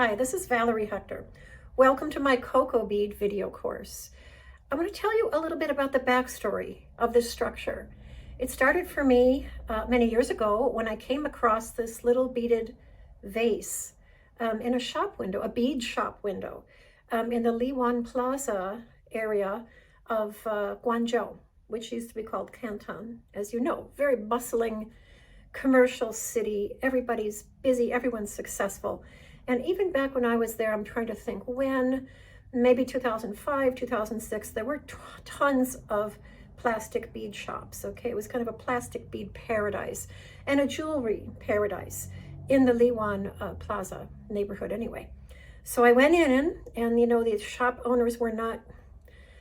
Hi, this is Valerie Hector. Welcome to my Cocoh Bead video course. I'm going to tell you a little bit about the backstory of this structure. It started for me many years ago when I came across this little beaded vase in a shop window, a bead shop window, in the Liwan Plaza area of Guangzhou, which used to be called Canton, as you know, very bustling commercial city. Everybody's busy, everyone's successful. And even back when I was there, I'm trying to think when, maybe 2005, 2006, there were tons of plastic bead shops, okay? It was kind of a plastic bead paradise and a jewelry paradise in the Liwan Plaza neighborhood anyway. So I went in and, you know, the shop owners were not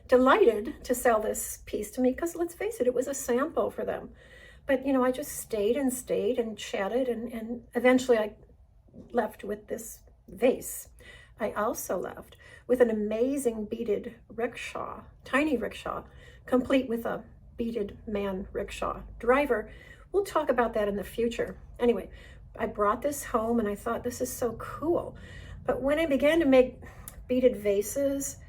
delighted to sell this piece to me because, let's face it was a sample for them. But, you know, I just stayed and chatted and eventually I left with this vase. I also left with an amazing beaded rickshaw, tiny rickshaw, complete with a beaded man rickshaw driver. We'll talk about that in the future. Anyway, I brought this home and I thought, this is so cool. But when I began to make beaded vases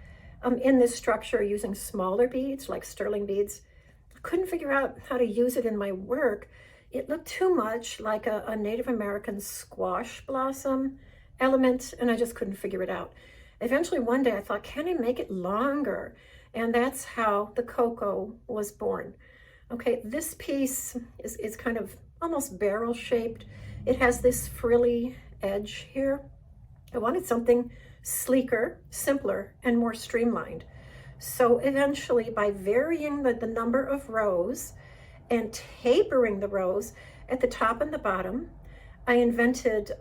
in this structure using smaller beads like sterling beads, I couldn't figure out how to use it in my work. It looked too much like a Native American squash blossom element, and I just couldn't figure it out. Eventually, one day I thought, can I make it longer? And that's how the Cocoh was born. Okay, this piece is kind of almost barrel shaped. It has this frilly edge here. I wanted something sleeker, simpler, and more streamlined. So eventually, by varying the number of rows and tapering the rows at the top and the bottom, I invented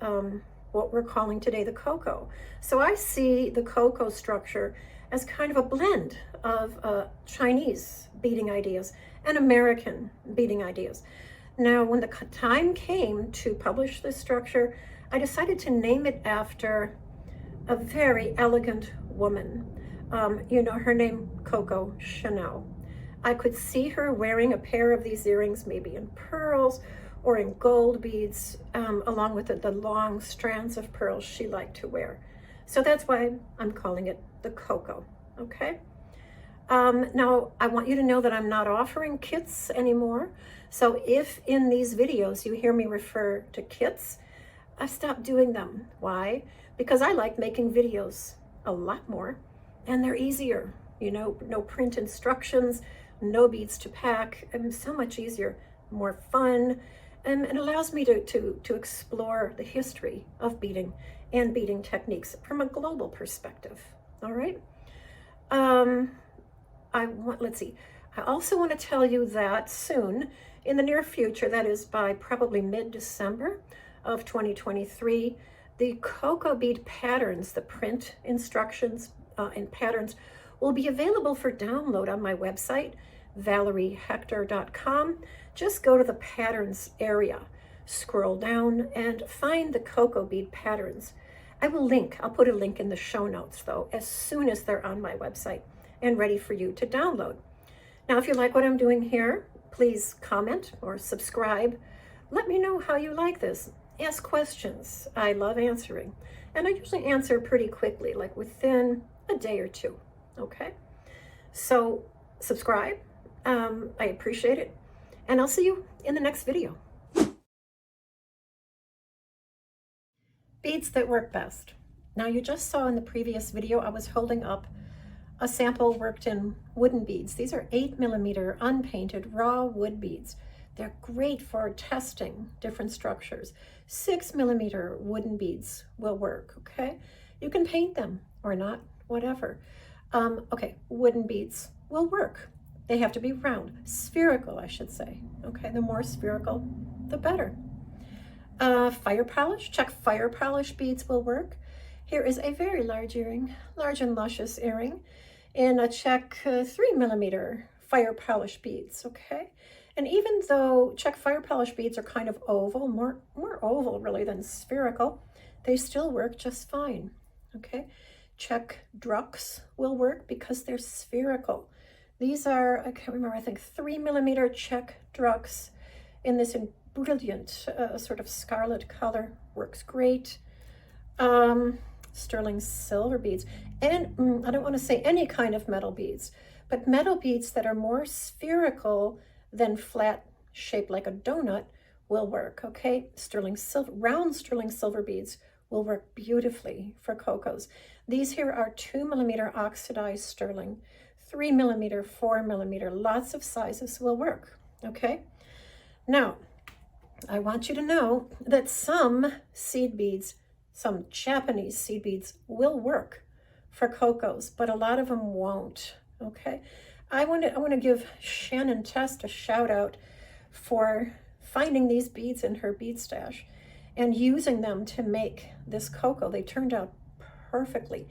what we're calling today the Cocoh. So I see the Cocoh structure as kind of a blend of Chinese beading ideas and American beading ideas. Now, when the time came to publish this structure, I decided to name it after a very elegant woman. You know, her name, Coco Chanel. I could see her wearing a pair of these earrings, maybe in pearls or in gold beads, along with the long strands of pearls she liked to wear. So that's why I'm calling it the Cocoh, okay? Now, I want you to know that I'm not offering kits anymore. So if in these videos you hear me refer to kits, I stopped doing them. Why? Because I like making videos a lot more, and they're easier. You know, no print instructions, no beads to pack, and so much easier, more fun, and it allows me to explore the history of beading and beading techniques from a global perspective. All right. Let's see. I also want to tell you that soon, in the near future, that is by probably mid-December of 2023, the Cocoh bead patterns, the print instructions and patterns, will be available for download on my website, valeriehector.com. Just go to the patterns area, scroll down, and find the Cocoh bead patterns. I'll put a link in the show notes though, as soon as they're on my website and ready for you to download. Now, if you like what I'm doing here, please comment or subscribe. Let me know how you like this. Ask questions. I love answering. And I usually answer pretty quickly, like within a day or two, okay? So subscribe. I appreciate it. And I'll see you in the next video. Beads that work best. Now, you just saw in the previous video, I was holding up a sample worked in wooden beads. These are 8mm unpainted raw wood beads. They're great for testing different structures. 6mm wooden beads will work, okay? You can paint them or not, whatever. Okay, wooden beads will work. They have to be round, spherical, I should say. Okay, the more spherical, the better. Fire polish, Czech Fire Polish beads will work. Here is a very large earring, large and luscious earring in a Czech 3mm Fire Polish beads, okay? And even though Czech Fire Polish beads are kind of oval, more oval really than spherical, they still work just fine, okay? Czech druks will work because they're spherical. These are, I can't remember, I think 3mm Czech druks in this brilliant sort of scarlet color. Works great. sterling silver beads. And I don't want to say any kind of metal beads, but metal beads that are more spherical than flat, shaped like a donut will work, okay? Sterling silver, round sterling silver beads will work beautifully for Cocohs. These here are 2mm oxidized sterling, 3mm, 4mm, lots of sizes will work, okay? Now, I want you to know that some seed beads, some Japanese seed beads will work for Cocohs, but a lot of them won't, okay? I want to give Shannon Test a shout out for finding these beads in her bead stash and using them to make this Cocoh. They turned out perfectly.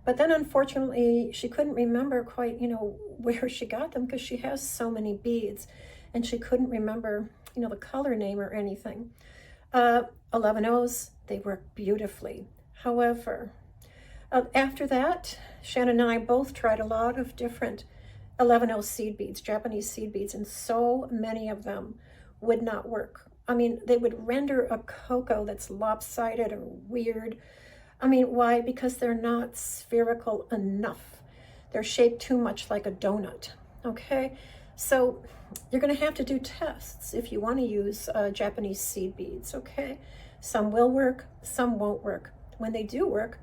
But then unfortunately, she couldn't remember quite, where she got them because she has so many beads and she couldn't remember, the color name or anything. 11Os, they work beautifully. However, after that, Shannon and I both tried a lot of different 11O seed beads, Japanese seed beads, and so many of them would not work. I mean, they would render a Cocoh that's lopsided or weird. I mean, why? Because they're not spherical enough. They're shaped too much like a donut, okay? So you're gonna have to do tests if you wanna use Japanese seed beads, okay? Some will work, some won't work. When they do work,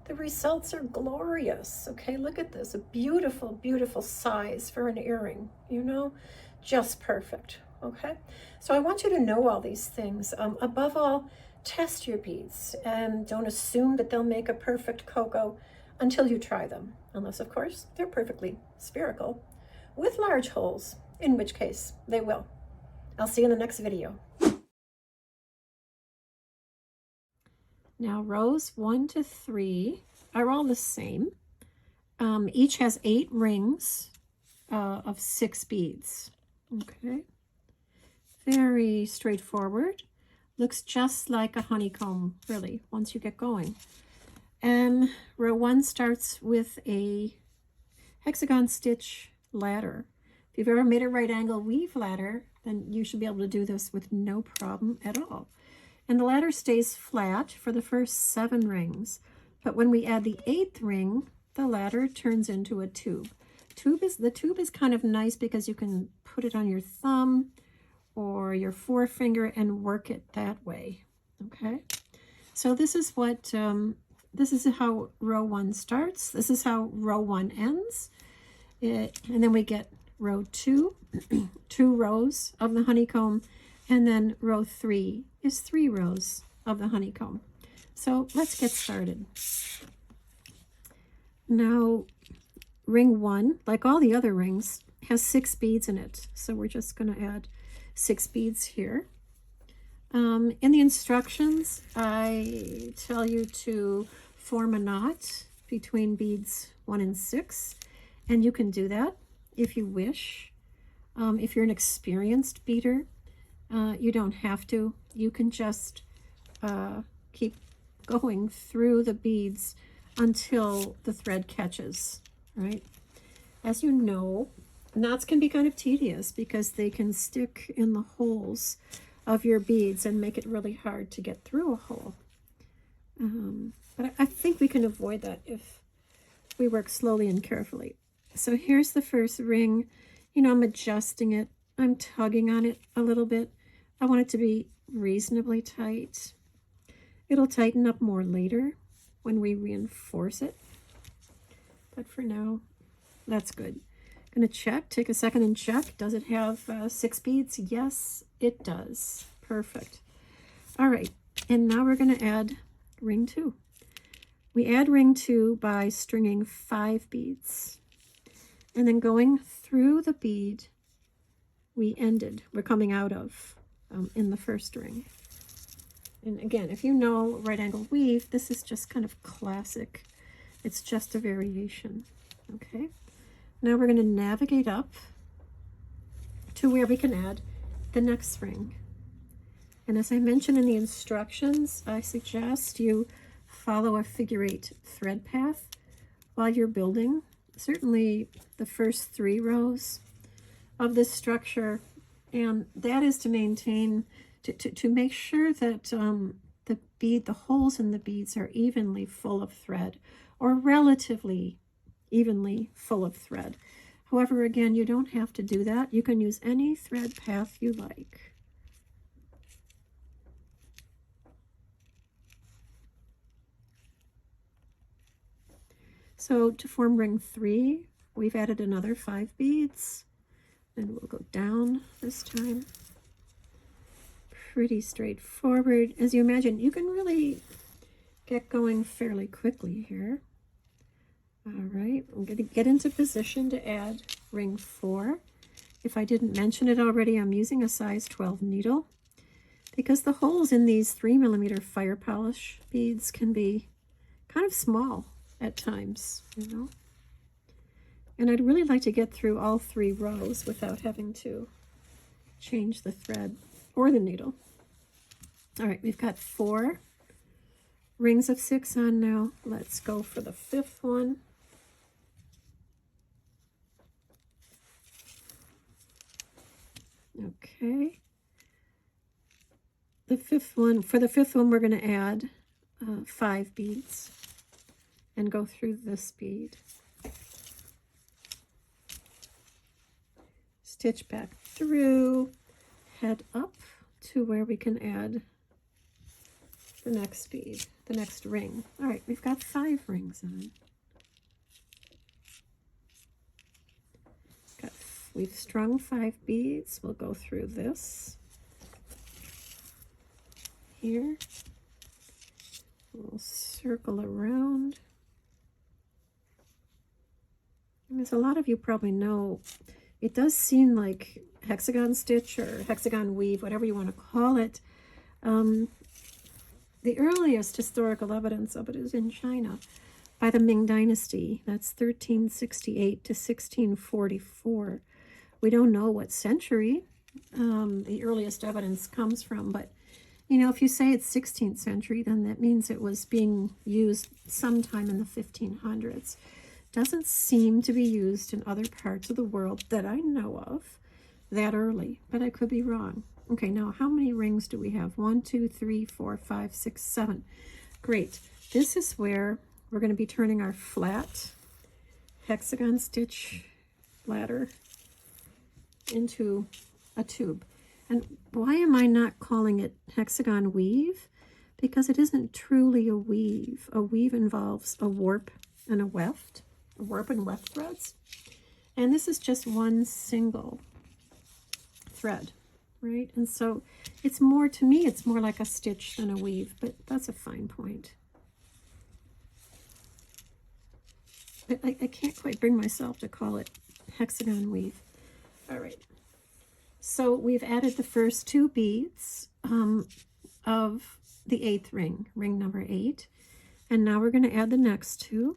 the results are glorious, okay? Look at this, a beautiful, beautiful size for an earring, just perfect, okay? So I want you to know all these things. Above all, test your beads and don't assume that they'll make a perfect Cocoh until you try them, unless of course they're perfectly spherical with large holes, in which case they will. I'll see you in the next video. Now rows 1 to 3 are all the same. Each has 8 rings of 6 beads. Okay, very straightforward. Looks just like a honeycomb, really, once you get going. Row 1 starts with a hexagon stitch ladder. If you've ever made a right angle weave ladder, then you should be able to do this with no problem at all. And the ladder stays flat for the first 7 rings, but when we add the 8th ring, the ladder turns into a tube. The tube is kind of nice because you can put it on your thumb or your forefinger and work it that way, okay? So this is what, this is how row 1 starts. This is how row 1 ends. And then we get row 2, 2 rows of the honeycomb, and then row 3 is 3 rows of the honeycomb. So let's get started. Now, ring 1, like all the other rings, has 6 beads in it. So we're just going to add 6 beads here. In the instructions, I tell you to form a knot between beads 1 and 6, and you can do that if you wish. If you're an experienced beader, you don't have to. You can just keep going through the beads until the thread catches, right? As you know, knots can be kind of tedious because they can stick in the holes of your beads and make it really hard to get through a hole. But I think we can avoid that if we work slowly and carefully. So here's the first ring. I'm adjusting it. I'm tugging on it a little bit. I want it to be reasonably tight. It'll tighten up more later when we reinforce it. But for now, that's good. I'm going to check, take a second and check. Does it have 6 beads? Yes, it does. Perfect. All right, and now we're going to add ring 2. We add ring 2 by stringing 5 beads. And then going through the bead we're coming out of in the first ring. And again, if you know right angle weave, this is just kind of classic. It's just a variation, okay? Now we're going to navigate up to where we can add the next ring. And as I mentioned in the instructions, I suggest you follow a figure-8 thread path while you're building. Certainly the first 3 rows of this structure, and that is to maintain, to make sure that the holes in the beads are evenly full of thread, or relatively evenly full of thread. However, again, you don't have to do that. You can use any thread path you like. So to form ring 3, we've added another 5 beads, and we'll go down this time. Pretty straightforward. As you imagine, you can really get going fairly quickly here. All right, I'm going to get into position to add ring 4. If I didn't mention it already, I'm using a size 12 needle because the holes in these 3mm fire polish beads can be kind of small at times, you know. And I'd really like to get through all 3 rows without having to change the thread or the needle. All right, we've got 4 rings of 6 on now. Let's go for the 5th one. Okay. The 5th one, for the 5th one, we're going to add 5 beads and go through this bead. Stitch back through, head up to where we can add the next bead, the next ring. All right, we've got 5 rings on. We've strung 5 beads. We'll go through this here. We'll circle around. And as a lot of you probably know, it does seem like hexagon stitch or hexagon weave, whatever you want to call it. The earliest historical evidence of it is in China by the Ming Dynasty. That's 1368 to 1644. We don't know what century the earliest evidence comes from, but you know, if you say it's 16th century, then that means it was being used sometime in the 1500s. Doesn't seem to be used in other parts of the world that I know of that early, but I could be wrong. Okay, now how many rings do we have? 1, 2, 3, 4, 5, 6, 7. Great. This is where we're going to be turning our flat hexagon stitch ladder into a tube. And why am I not calling it hexagon weave? Because it isn't truly a weave. A weave involves a warp and a weft, a warp and weft threads. And this is just one single thread, right? And so it's more, to me, it's more like a stitch than a weave, but that's a fine point. But I can't quite bring myself to call it hexagon weave. All right, so we've added the first 2 beads of the 8th ring, ring number 8, and now we're going to add the next 2.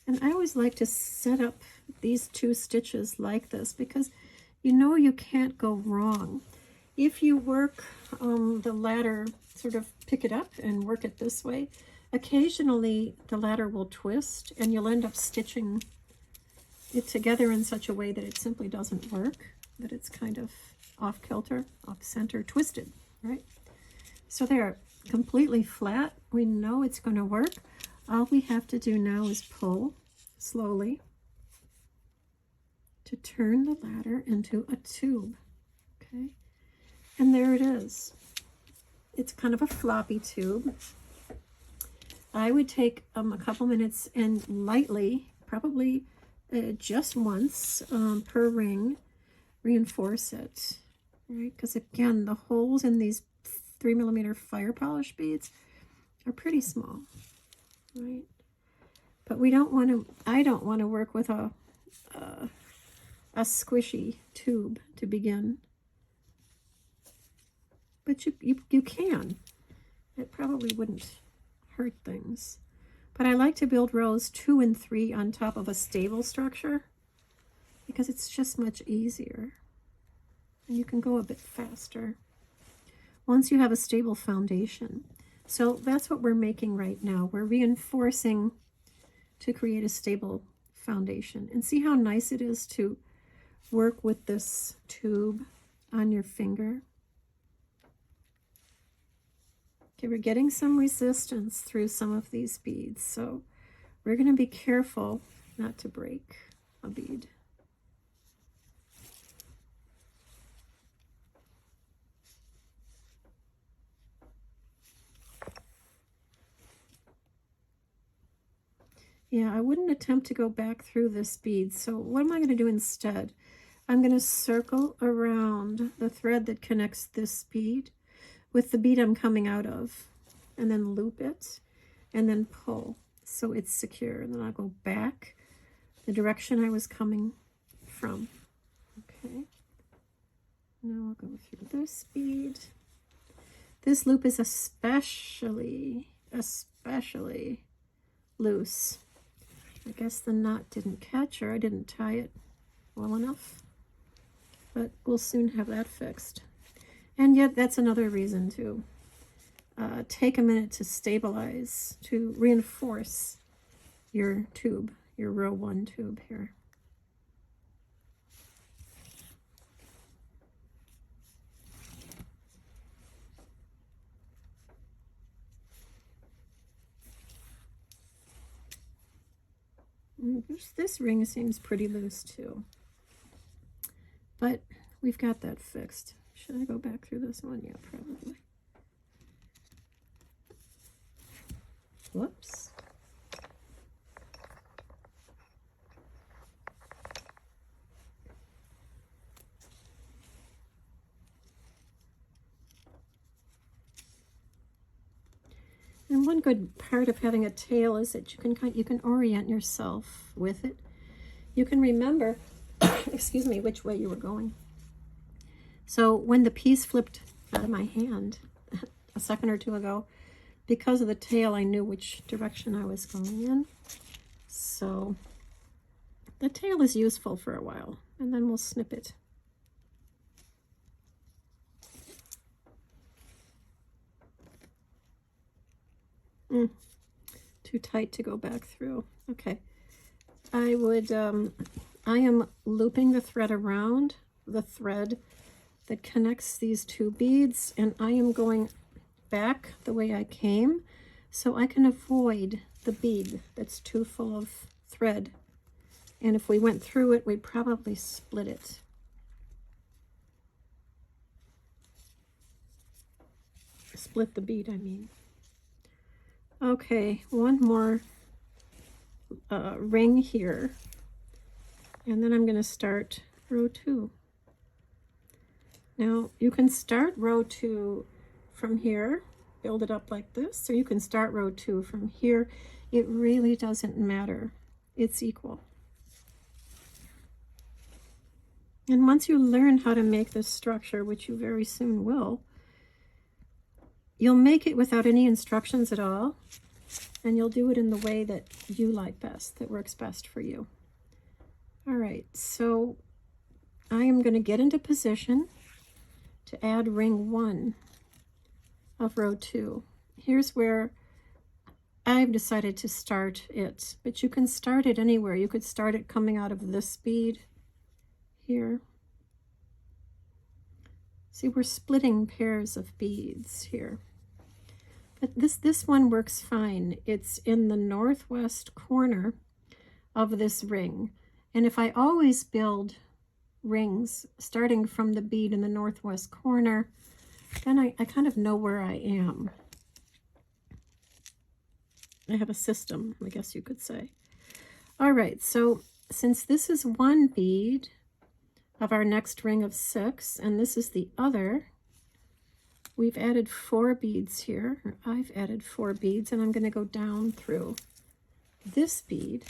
And I always like to set up these 2 stitches like this because you know you can't go wrong. If you work the ladder, sort of pick it up and work it this way, occasionally the ladder will twist and you'll end up stitching it together in such a way that it simply doesn't work, that it's kind of off kilter, off center, twisted, right? So they're completely flat. We know it's going to work. All we have to do now is pull slowly to turn the ladder into a tube, okay? And there it is. It's kind of a floppy tube. I would take a couple minutes and lightly, probably just once per ring, reinforce it, right? Because again, the holes in these 3mm fire polish beads are pretty small, right? But we don't want to, I don't want to work with a squishy tube to begin. But you can. It probably wouldn't hurt things. But I like to build rows 2 and 3 on top of a stable structure because it's just much easier. And you can go a bit faster once you have a stable foundation. So that's what we're making right now. We're reinforcing to create a stable foundation. And see how nice it is to work with this tube on your finger. Okay, we're getting some resistance through some of these beads, so we're going to be careful not to break a bead. Yeah, I wouldn't attempt to go back through this bead. So what am I going to do instead? I'm going to circle around the thread that connects this bead with the bead I'm coming out of, and then loop it, and then pull so it's secure. And then I'll go back the direction I was coming from. Okay. Now I'll go through this bead. This loop is especially loose. I guess the knot didn't catch, or I didn't tie it well enough, but we'll soon have that fixed. And yet that's another reason to take a minute to stabilize, to reinforce your tube, your row 1 tube here. This ring seems pretty loose too, but we've got that fixed. Should I go back through this one? Yeah, probably. Whoops. And one good part of having a tail is that you can orient yourself with it. You can remember, excuse me, which way you were going. So when the piece flipped out of my hand a second or two ago, because of the tail, I knew which direction I was going in. So the tail is useful for a while, and then we'll snip it. Too tight to go back through. Okay. I am looping the thread around the thread that connects these two beads, and I am going back the way I came so I can avoid the bead that's too full of thread. And if we went through it, we'd probably split it. Split the bead, I mean. Okay, one more ring here, and then I'm going to start row 2. Now you can start row 2 from here, build it up like this, or you can start row 2 from here. It really doesn't matter. It's equal. And once you learn how to make this structure, which you very soon will, you'll make it without any instructions at all, and you'll do it in the way that you like best, that works best for you. All right, so I am going to get into position to add ring 1 of row 2. Here's where I've decided to start it, but you can start it anywhere. You could start it coming out of this bead here. See, we're splitting pairs of beads here. But this one works fine. It's in the northwest corner of this ring. And if I always build rings starting from the bead in the northwest corner, then I kind of know where I am. I have a system, I guess you could say. All right, so since this is one bead of our next ring of 6, and this is the other, we've added 4 beads here, or I've added 4 beads, and I'm going to go down through this bead.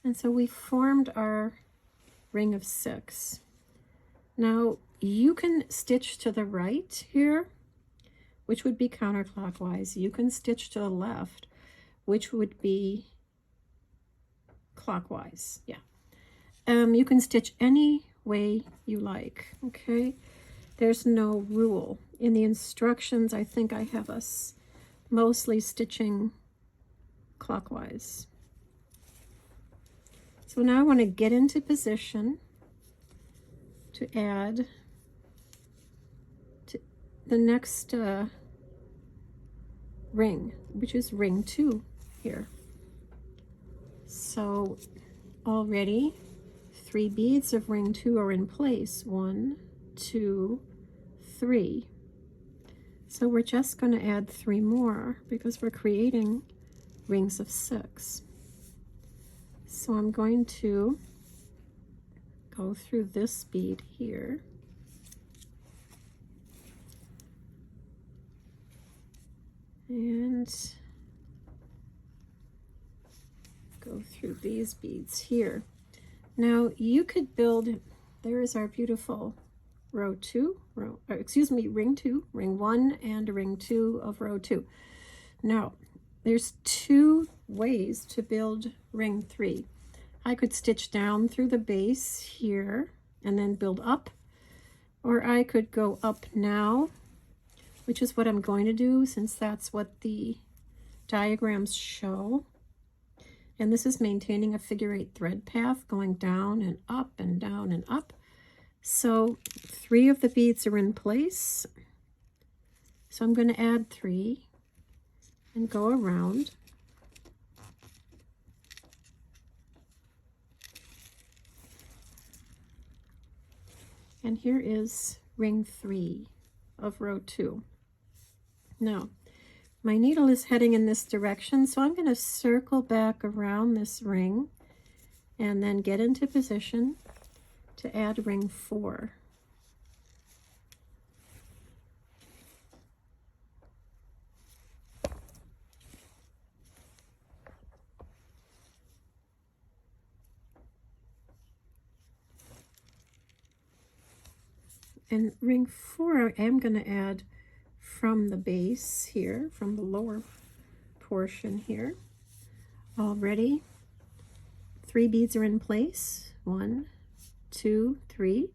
And so we formed our ring of 6. Now you can stitch to the right here, which would be counterclockwise. You can stitch to the left, which would be clockwise. Yeah. You can stitch any way you like, okay? There's no rule. In the instructions, I think I have us mostly stitching clockwise. So now I want to get into position to add to the next ring, which is ring 2 here. So already 3 beads of ring 2 are in place. 1, 2, 3. So we're just going to add 3 more because we're creating rings of 6. So I'm going to go through this bead here. And go through these beads here. Now you could build, there is our beautiful ring 2, ring 1 and ring 2 of row 2. Now there's 2 ways to build ring 3. I could stitch down through the base here and then build up, or I could go up now, which is what I'm going to do since that's what the diagrams show. And this is maintaining a figure 8 thread path going down and up and down and up. So 3 of the beads are in place. So I'm going to add 3 and go around. And here is ring 3 of row 2. Now, my needle is heading in this direction, so I'm going to circle back around this ring and then get into position to add ring 4. And ring 4 I am going to add from the base here, from the lower portion here. Already 3 beads are in place. 1, 2, 3.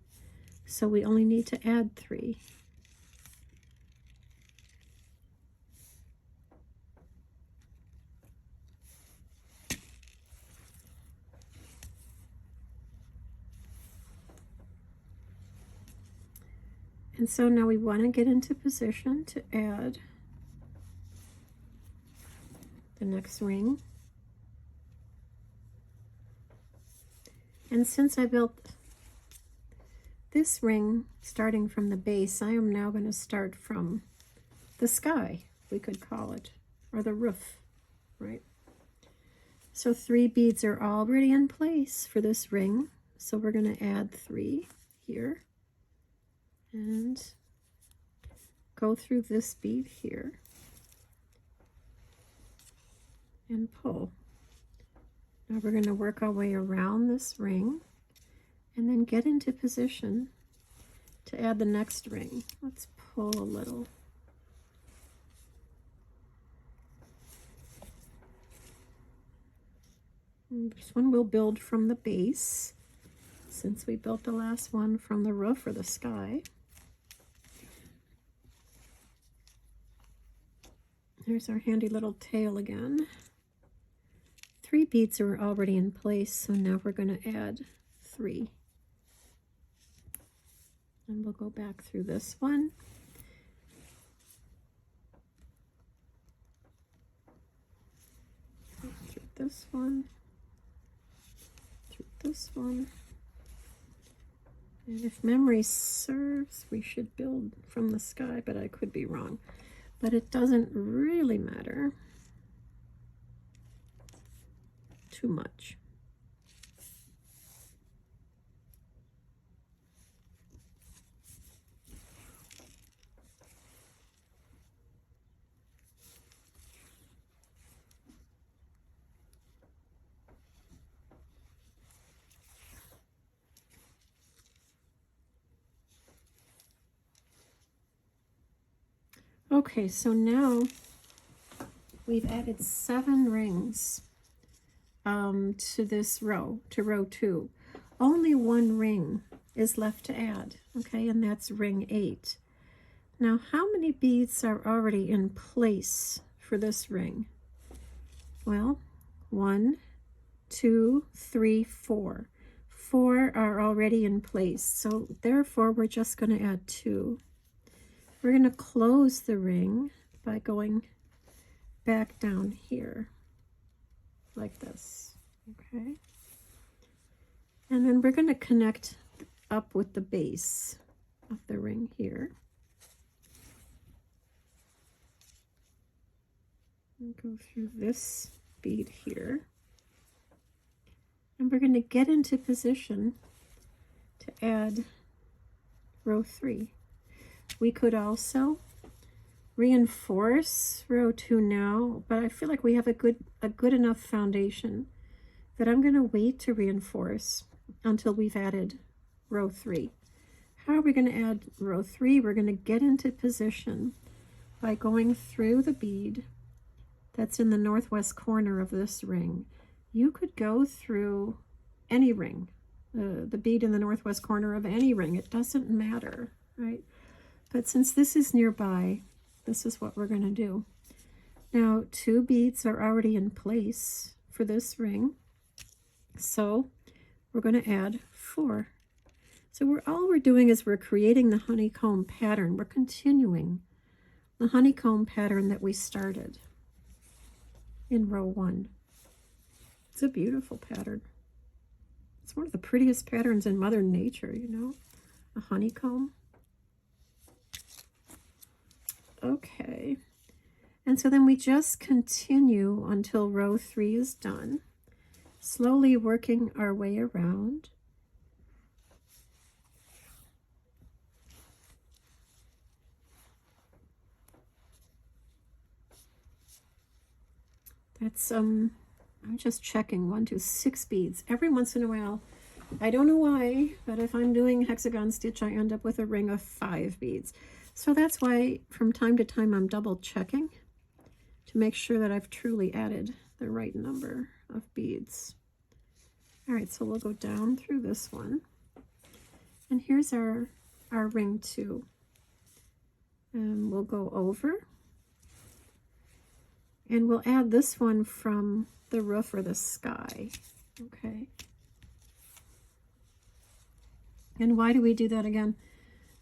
So we only need to add 3. And so now we want to get into position to add the next ring. And since I built this ring starting from the base, I am now going to start from the sky, we could call it, or the roof, right? So 3 beads are already in place for this ring. So we're going to add 3 here. And go through this bead here and pull. Now we're going to work our way around this ring and then get into position to add the next ring. Let's pull a little. And this one will build from the base since we built the last one from the roof or the sky. There's our handy little tail again. 3 beads are already in place, so now we're going to add 3. And we'll go back through this one. Through this one. Through this one. And if memory serves, we should build from the sky, but I could be wrong. But it doesn't really matter too much. Okay, so now we've added 7 rings to this row, to row 2. Only 1 ring is left to add, okay, and that's ring 8. Now, how many beads are already in place for this ring? Well, 1, 2, 3, 4. 4 are already in place, so therefore we're just going to add 2. We're going to close the ring by going back down here like this, okay? And then we're going to connect up with the base of the ring here. And go through this bead here. And we're going to get into position to add row 3. We could also reinforce row 2 now, but I feel like we have a good enough foundation that I'm going to wait to reinforce until we've added row 3. How are we going to add row 3? We're going to get into position by going through the bead that's in the northwest corner of this ring. You could go through any ring, the bead in the northwest corner of any ring. It doesn't matter, right? But since this is nearby, this is what we're going to do. Now, 2 beads are already in place for this ring, so we're going to add 4. So all we're doing is we're creating the honeycomb pattern. We're continuing the honeycomb pattern that we started in row 1. It's a beautiful pattern. It's one of the prettiest patterns in Mother Nature, you know, a honeycomb. Okay, and so then we just continue until row 3 is done, slowly working our way around. That's I'm just checking 1, 2, 6 beads. Every once in a while, I don't know why, but if I'm doing hexagon stitch, I end up with a ring of 5 beads. So that's why from time to time I'm double checking to make sure that I've truly added the right number of beads. All right, so we'll go down through this one. And here's our ring 2. And we'll go over. And we'll add this one from the roof or the sky, okay? And why do we do that again?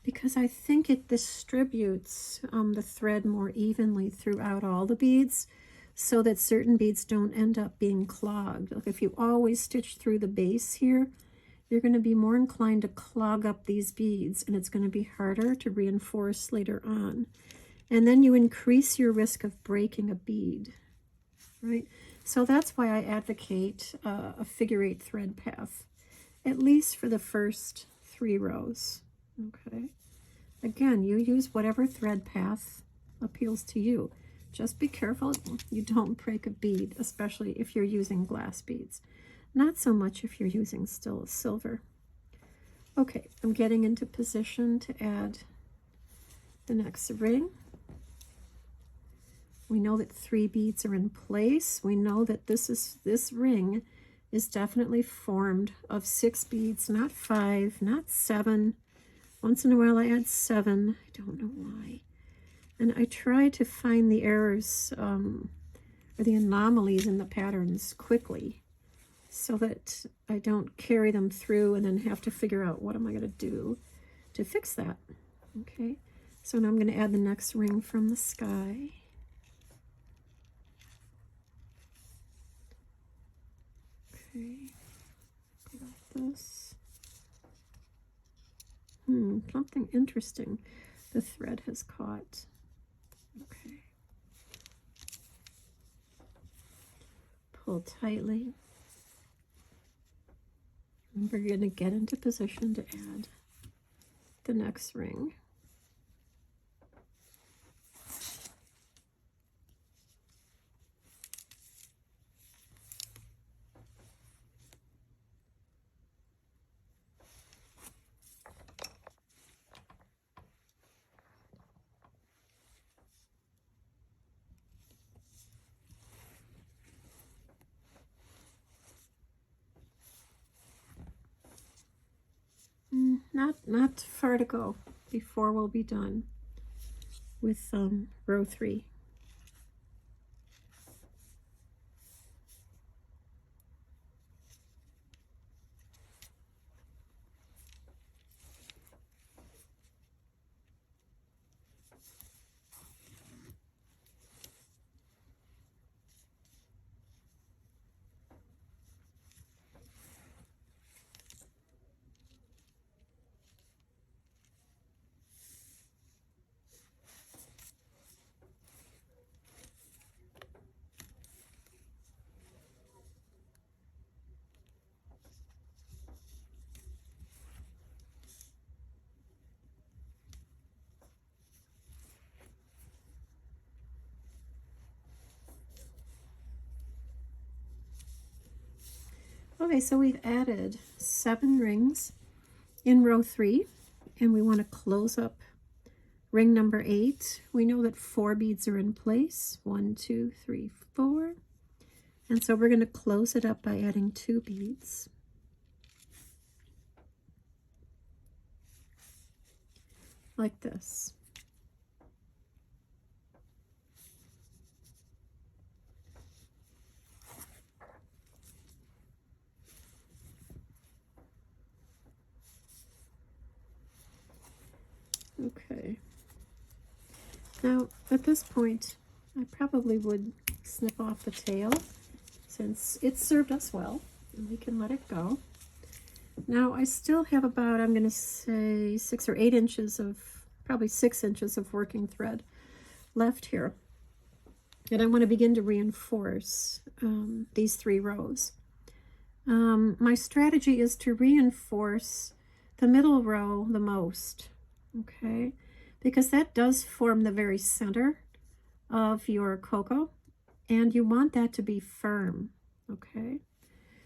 Because I think it distributes the thread more evenly throughout all the beads so that certain beads don't end up being clogged. Like if you always stitch through the base here, you're going to be more inclined to clog up these beads, and it's going to be harder to reinforce later on. And then you increase your risk of breaking a bead, right? So that's why I advocate a figure-8 thread path, at least for the first 3 rows. Okay, again, you use whatever thread path appeals to you. Just be careful you don't break a bead, especially if you're using glass beads. Not so much if you're using still silver. Okay, I'm getting into position to add the next ring. We know that 3 beads are in place. We know that this ring is definitely formed of 6 beads, not 5, not 7. Once in a while I add 7. I don't know why. And I try to find the errors or the anomalies in the patterns quickly so that I don't carry them through and then have to figure out what am I going to do to fix that. Okay, so now I'm going to add the next ring from the sky. Okay, go like this. Something interesting the thread has caught. Okay. Pull tightly. And we're going to get into position to add the next ring. Not far to go before we'll be done with row 3. Okay, so we've added 7 rings in row 3, and we want to close up ring number 8. We know that 4 beads are in place. 1, 2, 3, 4. And so we're going to close it up by adding 2 beads. Like this. Okay. Now, at this point, I probably would snip off the tail since it served us well, and we can let it go. Now, I still have about, I'm going to say 6 or 8 inches of, probably 6 inches of working thread left here. And I want to begin to reinforce these 3 rows. My strategy is to reinforce the middle row the most. Okay, because that does form the very center of your cocoa, and you want that to be firm. Okay,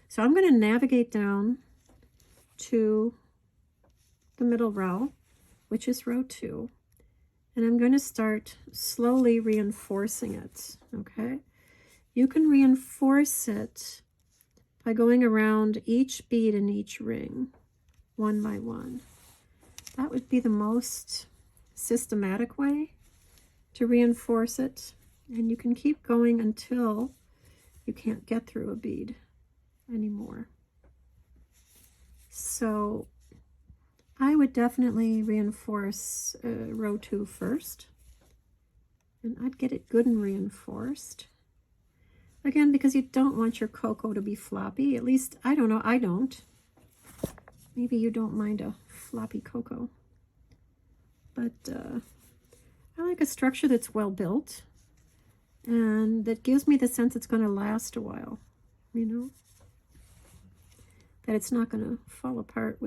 so I'm going to navigate down to the middle row, which is row 2, and I'm going to start slowly reinforcing it. Okay, you can reinforce it by going around each bead in each ring, one by one. That would be the most systematic way to reinforce it, and you can keep going until you can't get through a bead anymore. So I would definitely reinforce row 2 first, and I'd get it good and reinforced. Again, because you don't want your cocoa to be floppy. At least, I don't know, I don't. Maybe you don't mind a floppy cocoa. But I like a structure that's well built and that gives me the sense it's going to last a while, you know? That it's not going to fall apart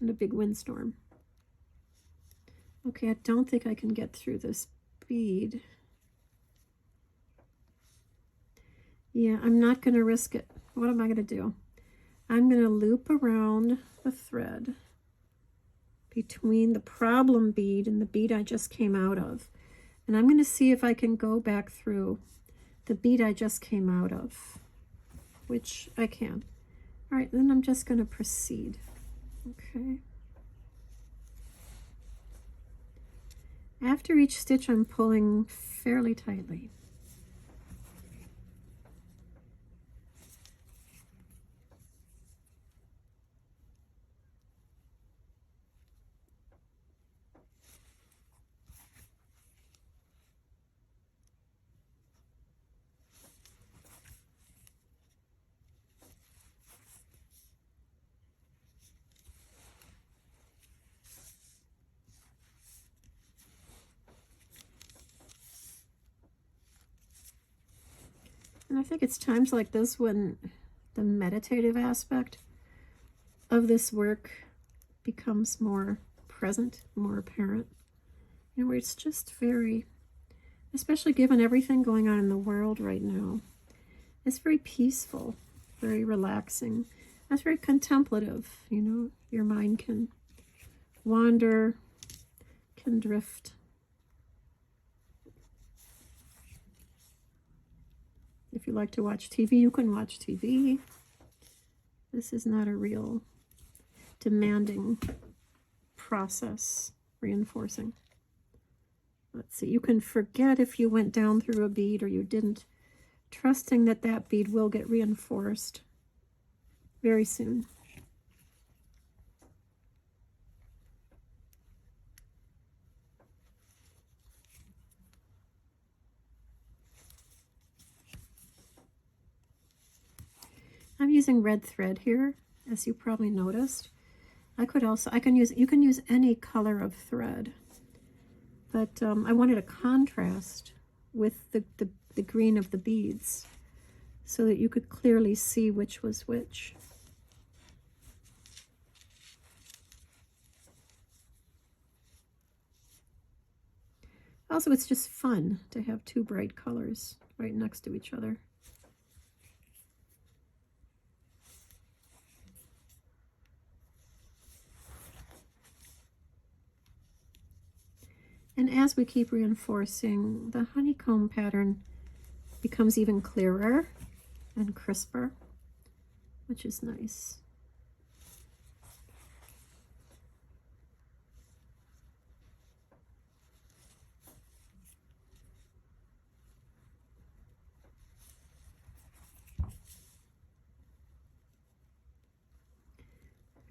in a big windstorm. Okay, I don't think I can get through this bead. Yeah, I'm not going to risk it. What am I going to do? I'm going to loop around the thread between the problem bead and the bead I just came out of. And I'm going to see if I can go back through the bead I just came out of, which I can. All right, then I'm just going to proceed. Okay. After each stitch, I'm pulling fairly tightly. And I think it's times like this when the meditative aspect of this work becomes more present, more apparent. You know, where it's just very, especially given everything going on in the world right now, it's very peaceful, very relaxing. That's very contemplative, you know. Your mind can wander, can drift. If you like to watch TV, you can watch TV. This is not a real demanding process, reinforcing. Let's see, you can forget if you went down through a bead or you didn't, trusting that that bead will get reinforced very soon. I'm using red thread here, as you probably noticed. You can use any color of thread, but I wanted a contrast with the green of the beads so that you could clearly see which was which. Also, it's just fun to have 2 bright colors right next to each other. And as we keep reinforcing, the honeycomb pattern becomes even clearer and crisper, which is nice.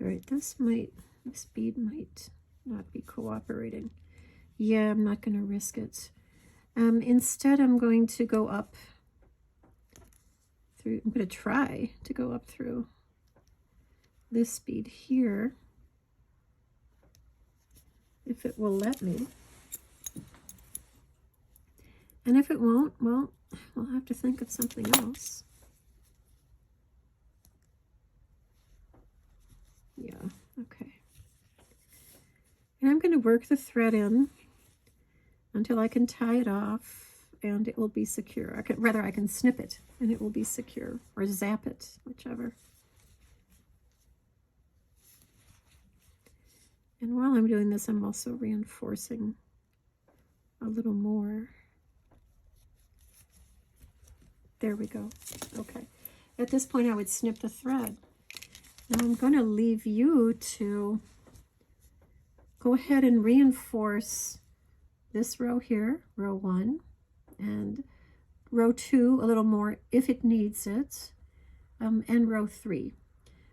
All right, this bead might not be cooperating. Yeah, I'm not going to risk it. Instead, I'm going to go up through, I'm going to try to go up through this bead here, if it will let me. And if it won't, well, we'll have to think of something else. Yeah, okay. And I'm going to work the thread in until I can tie it off and it will be secure. I can snip it and it will be secure, or zap it, whichever. And while I'm doing this, I'm also reinforcing a little more. There we go. Okay. At this point, I would snip the thread. Now I'm going to leave you to go ahead and reinforce this row here, row 1, and row 2 a little more if it needs it, and row 3.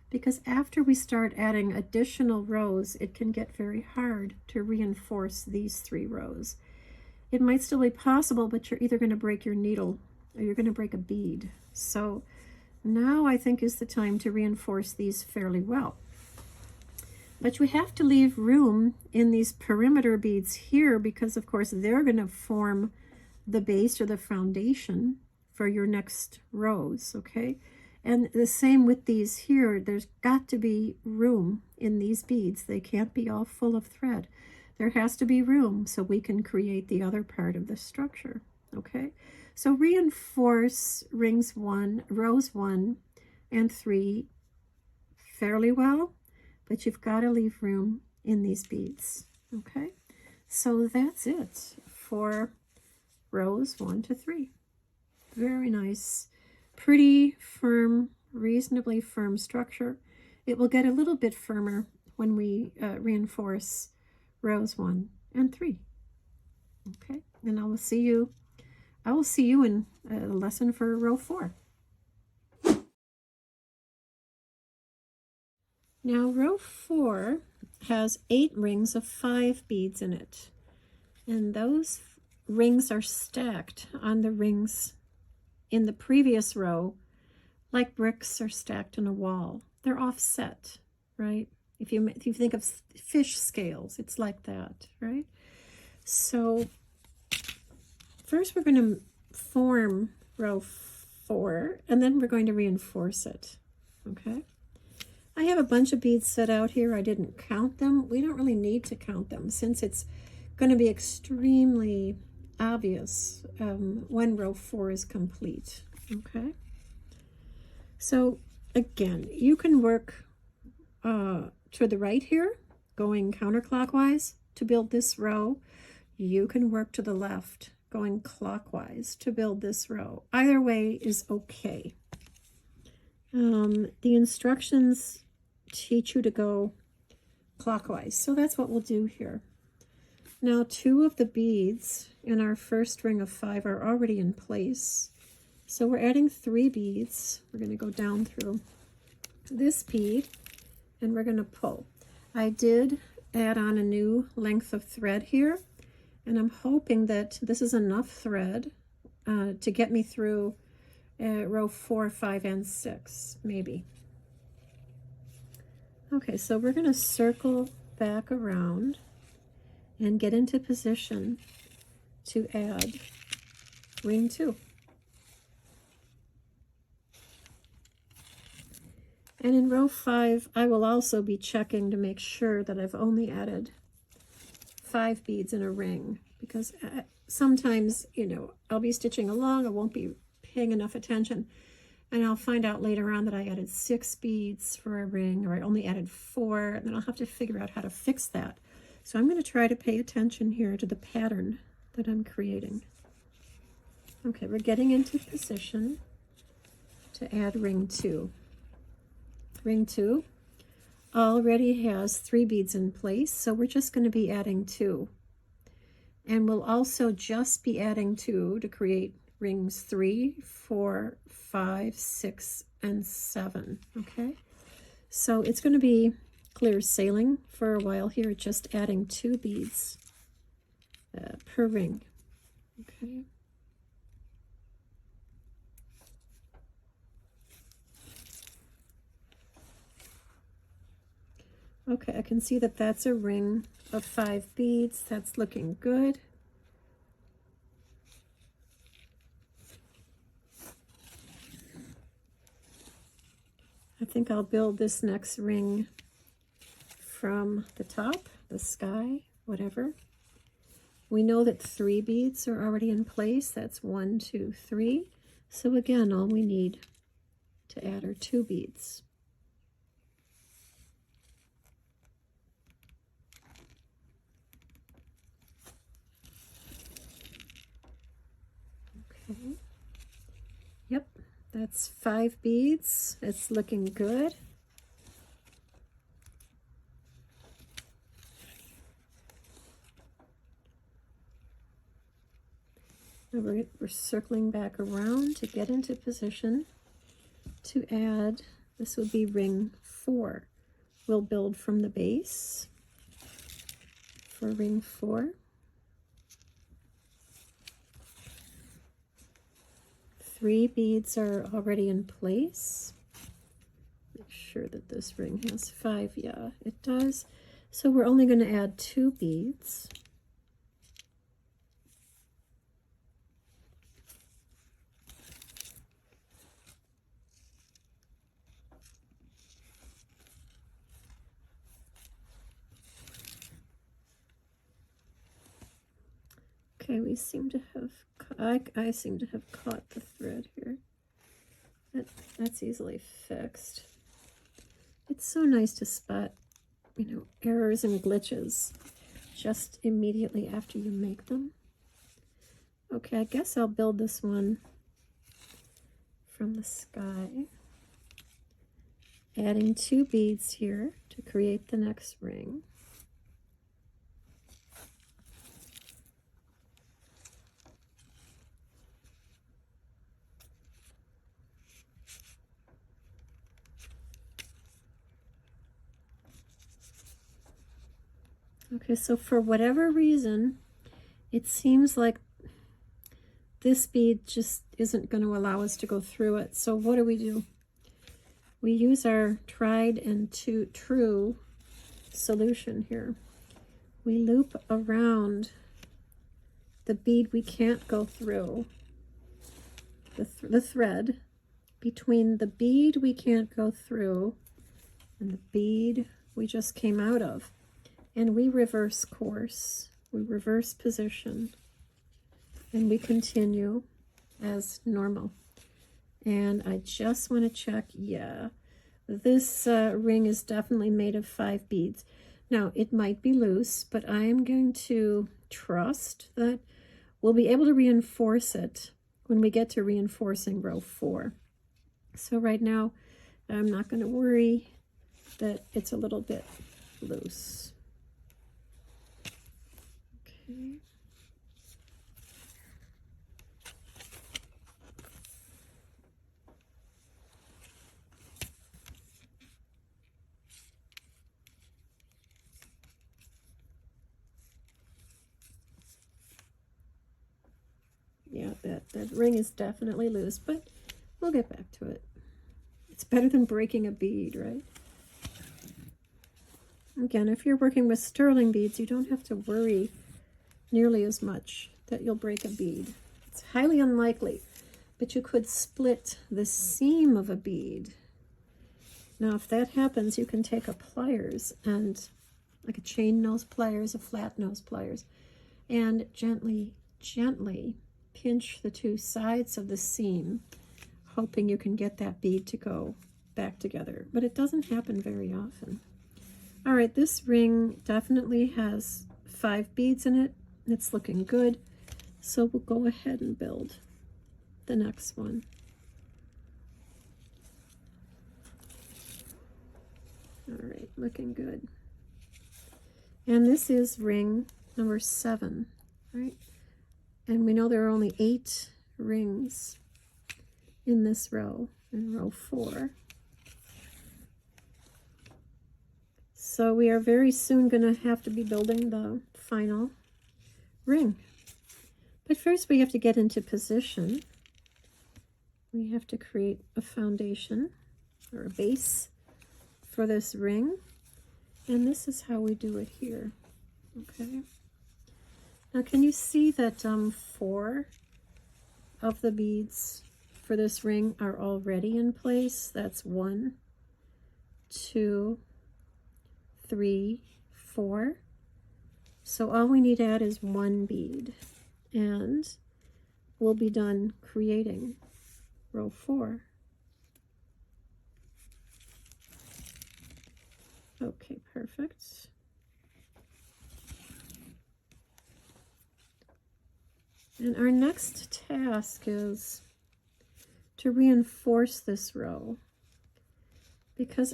Because after we start adding additional rows, it can get very hard to reinforce these 3 rows. It might still be possible, but you're either going to break your needle or you're going to break a bead. So now I think is the time to reinforce these fairly well. But you have to leave room in these perimeter beads here because, of course, they're going to form the base or the foundation for your next rows, okay? And the same with these here. There's got to be room in these beads. They can't be all full of thread. There has to be room so we can create the other part of the structure, okay? So reinforce rows 1 and 3 fairly well, but you've got to leave room in these beads, okay? So that's it for rows 1 to 3. Very nice, pretty firm, reasonably firm structure. It will get a little bit firmer when we reinforce rows 1 and 3. Okay, and I will see you in a lesson for row 4. Now row 4 has 8 rings of 5 beads in it, and those rings are stacked on the rings in the previous row like bricks are stacked in a wall. They're offset, right? If you think of fish scales, it's like that, right? So first we're going to form row 4 and then we're going to reinforce it, okay? I have a bunch of beads set out here. I didn't count them. We don't really need to count them since it's going to be extremely obvious when row 4 is complete, okay? So again, you can work to the right here, going counterclockwise to build this row. You can work to the left, going clockwise to build this row. Either way is okay. The instructions teach you to go clockwise, so that's what we'll do here. Now 2 of the beads in our first ring of 5 are already in place, so we're adding 3 beads. We're going to go down through this bead and we're going to pull. I did add on a new length of thread here, and I'm hoping that this is enough thread to get me through row 4, 5, and 6, maybe. Okay, so we're going to circle back around and get into position to add ring 2. And in row 5, I will also be checking to make sure that I've only added 5 beads in a ring, because sometimes, you know, I'll be stitching along, I won't be paying enough attention, and I'll find out later on that I added 6 beads for a ring, or I only added 4, and then I'll have to figure out how to fix that. So I'm going to try to pay attention here to the pattern that I'm creating. Okay, we're getting into position to add ring 2. Ring 2 already has 3 beads in place, so we're just going to be adding 2. And we'll also just be adding 2 to create rings 3, 4, 5, 6, and 7. Okay, so it's going to be clear sailing for a while here, just adding 2 beads per ring. Okay. Okay, I can see that that's a ring of 5 beads. That's looking good. I think I'll build this next ring from the top, the sky, whatever. We know that 3 beads are already in place. That's 1, 2, 3. So again, all we need to add are 2 beads. Okay. Yep, that's 5 beads. It's looking good. Now we're circling back around to get into position to add, this would be ring 4. We'll build from the base for ring 4. 3 beads are already in place. Make sure that this ring has 5. Yeah, it does. So we're only going to add 2 beads. Okay, we seem to have, I seem to have caught the thread here. That's easily fixed. It's so nice to spot, you know, errors and glitches just immediately after you make them. Okay, I guess I'll build this one from the sky. Adding 2 beads here to create the next ring. Okay, so for whatever reason, it seems like this bead just isn't going to allow us to go through it. So what do? We use our tried and true solution here. We loop around the bead we can't go through, the thread between the bead we can't go through and the bead we just came out of. And we reverse course, we reverse position, and we continue as normal. And I just want to check, yeah, this ring is definitely made of 5 beads. Now, it might be loose, but I am going to trust that we'll be able to reinforce it when we get to reinforcing row 4. So right now, I'm not going to worry that it's a little bit loose. Okay. Yeah, that ring is definitely loose, but we'll get back to it. It's better than breaking a bead, right? Again, if you're working with sterling beads, you don't have to worry nearly as much that you'll break a bead. It's highly unlikely, but you could split the seam of a bead. Now, if that happens, you can take a pliers, and like a chain nose pliers, a flat nose pliers, and gently pinch the 2 sides of the seam, hoping you can get that bead to go back together. But it doesn't happen very often. All right, this ring definitely has 5 beads in it. It's looking good. So we'll go ahead and build the next one. All right, looking good. And this is ring number 7, right? And we know there are only 8 rings in this row, in row 4. So we are very soon going to have to be building the final ring. But first we have to get into position. We have to create a foundation or a base for this ring. And this is how we do it here. Okay. Now can you see that 4 of the beads for this ring are already in place? That's 1, 2, 3, 4. So all we need to add is 1 bead, and we'll be done creating row 4. Okay, perfect. And our next task is to reinforce this row, because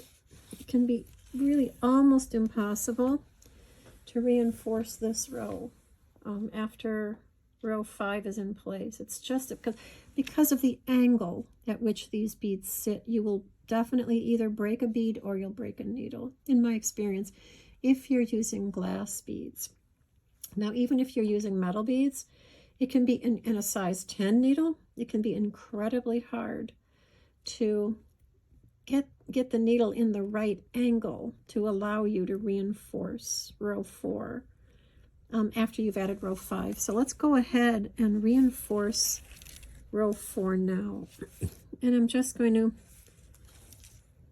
it can be really almost impossible to reinforce this row after row 5 is in place. It's just because of the angle at which these beads sit, you will definitely either break a bead or you'll break a needle, in my experience, if you're using glass beads. Now, even if you're using metal beads, it can be in a size 10 needle, it can be incredibly hard to get the needle in the right angle to allow you to reinforce row 4 after you've added row 5. So let's go ahead and reinforce row 4 now. And I'm just going to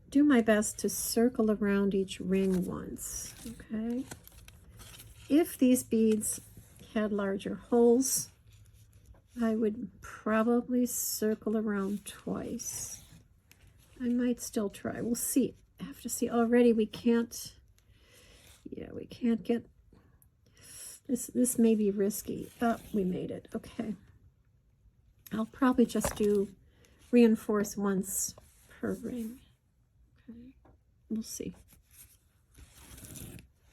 do my best to circle around each ring once, okay? If these beads had larger holes, I would probably circle around twice. I might still try. We'll see. I have to see. Already we can't, we can't get, this may be risky. Oh, we made it. Okay. I'll probably just do reinforce once per ring. Okay. We'll see.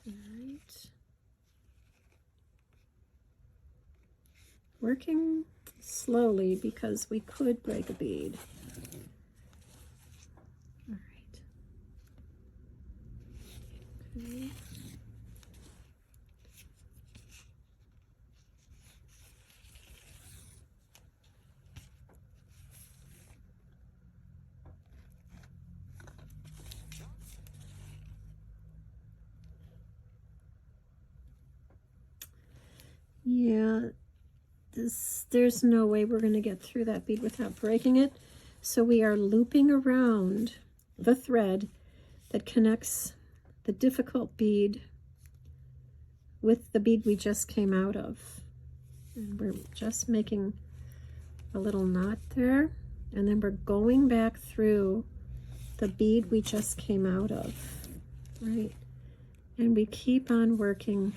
All right. Working slowly because we could break a bead. All right. Okay. Yeah, there's no way we're going to get through that bead without breaking it. So we are looping around the thread that connects the difficult bead with the bead we just came out of. And we're just making a little knot there. And then we're going back through the bead we just came out of, right? And we keep on working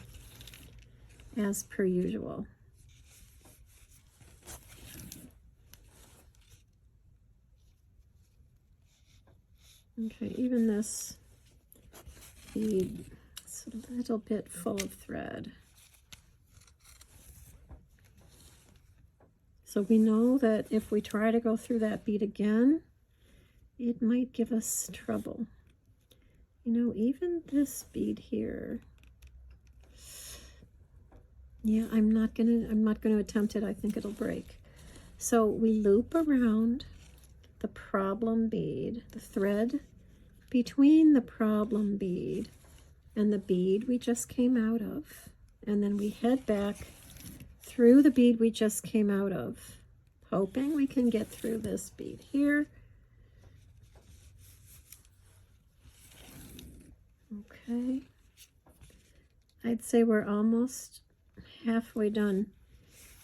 as per usual. Okay, even this bead is a little bit full of thread. So we know that if we try to go through that bead again, it might give us trouble. You know, even this bead here, yeah, I'm not gonna attempt it. I think it'll break. So we loop around the problem bead, the thread between the problem bead and the bead we just came out of, and then we head back through the bead we just came out of, hoping we can get through this bead here. Okay, I'd say we're almost halfway done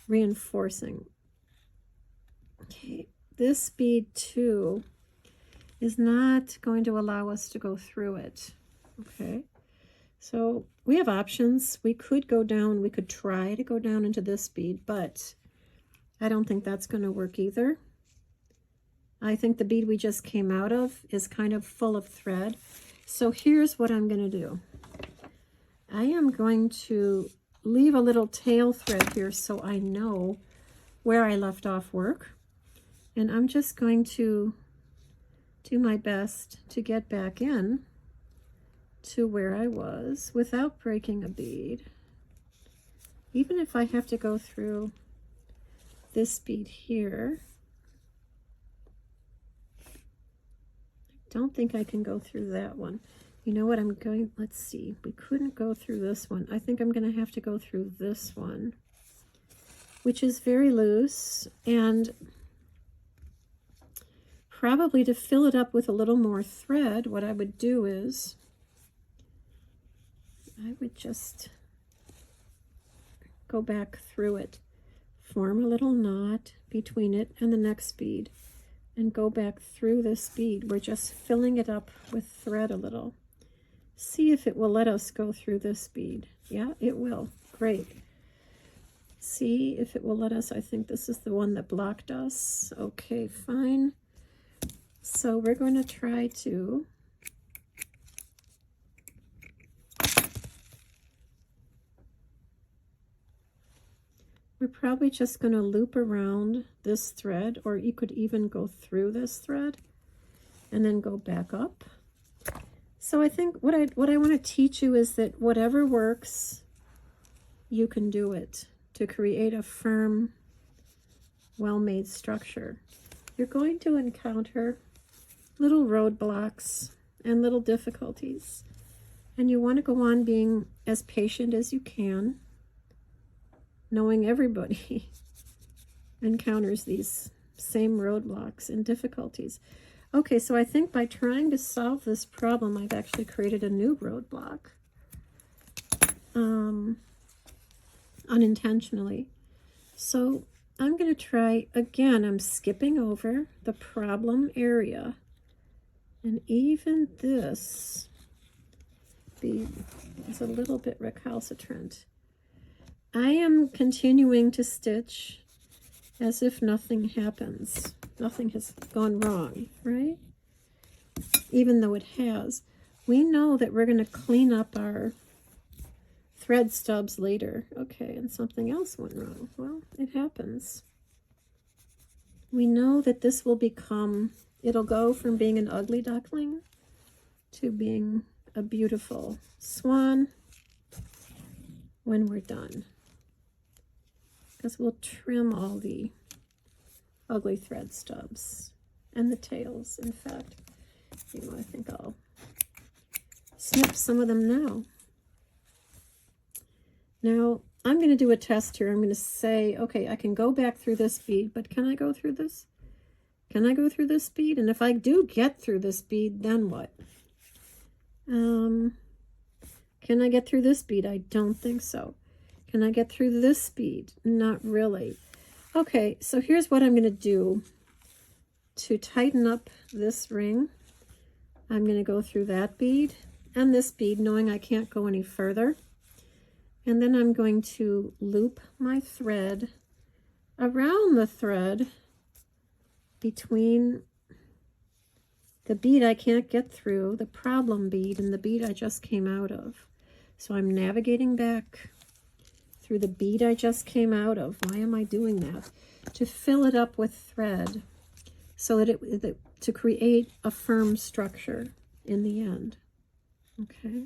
reinforcing. Okay, this bead too is not going to allow us to go through it. Okay, So we have options. We could go down, we could try to go down into this bead, but I don't think that's going to work either. I think the bead we just came out of is kind of full of thread. So here's what I'm going to do. I am going to leave a little tail thread here so I know where I left off work. And I'm just going to do my best to get back in to where I was without breaking a bead. Even if I have to go through this bead here, I don't think I can go through that one. You know what I'm going, let's see, we couldn't go through this one. I think I'm going to have to go through this one, which is very loose, and probably to fill it up with a little more thread, what I would do is I would just go back through it, form a little knot between it and the next bead, and go back through this bead. We're just filling it up with thread a little. See if it will let us go through this bead. Yeah, it will. Great. See if it will let us. I think this is the one that blocked us. Okay, fine. So we're going to try to we're probably just going to loop around this thread, or you could even go through this thread and then go back up. So I think what I want to teach you is that whatever works, you can do it to create a firm, well-made structure. You're going to encounter little roadblocks and little difficulties, and you want to go on being as patient as you can, knowing everybody encounters these same roadblocks and difficulties. Okay, so I think by trying to solve this problem, I've actually created a new roadblock, unintentionally. So I'm going to try again. I'm skipping over the problem area, and even this bead is a little bit recalcitrant. I am continuing to stitch as if nothing happens. Nothing has gone wrong, right? Even though it has. We know that we're going to clean up our thread stubs later. Okay, and something else went wrong. Well, it happens. We know that this will become, it'll go from being an ugly duckling to being a beautiful swan when we're done. Because we'll trim all the ugly thread stubs and the tails. In fact, you know, I think I'll snip some of them now. Now, I'm going to do a test here. I'm going to say, okay, I can go back through this bead, but can I go through this? Can I go through this bead? And if I do get through this bead, then what? Can I get through this bead? I don't think so. Can I get through this bead? Not really. Okay, so here's what I'm going to do to tighten up this ring. I'm going to go through that bead and this bead, knowing I can't go any further. And then I'm going to loop my thread around the thread between the bead I can't get through, the problem bead, and the bead I just came out of. So I'm navigating back through the bead I just came out of. Why am I doing that? To fill it up with thread so that to create a firm structure in the end. Okay.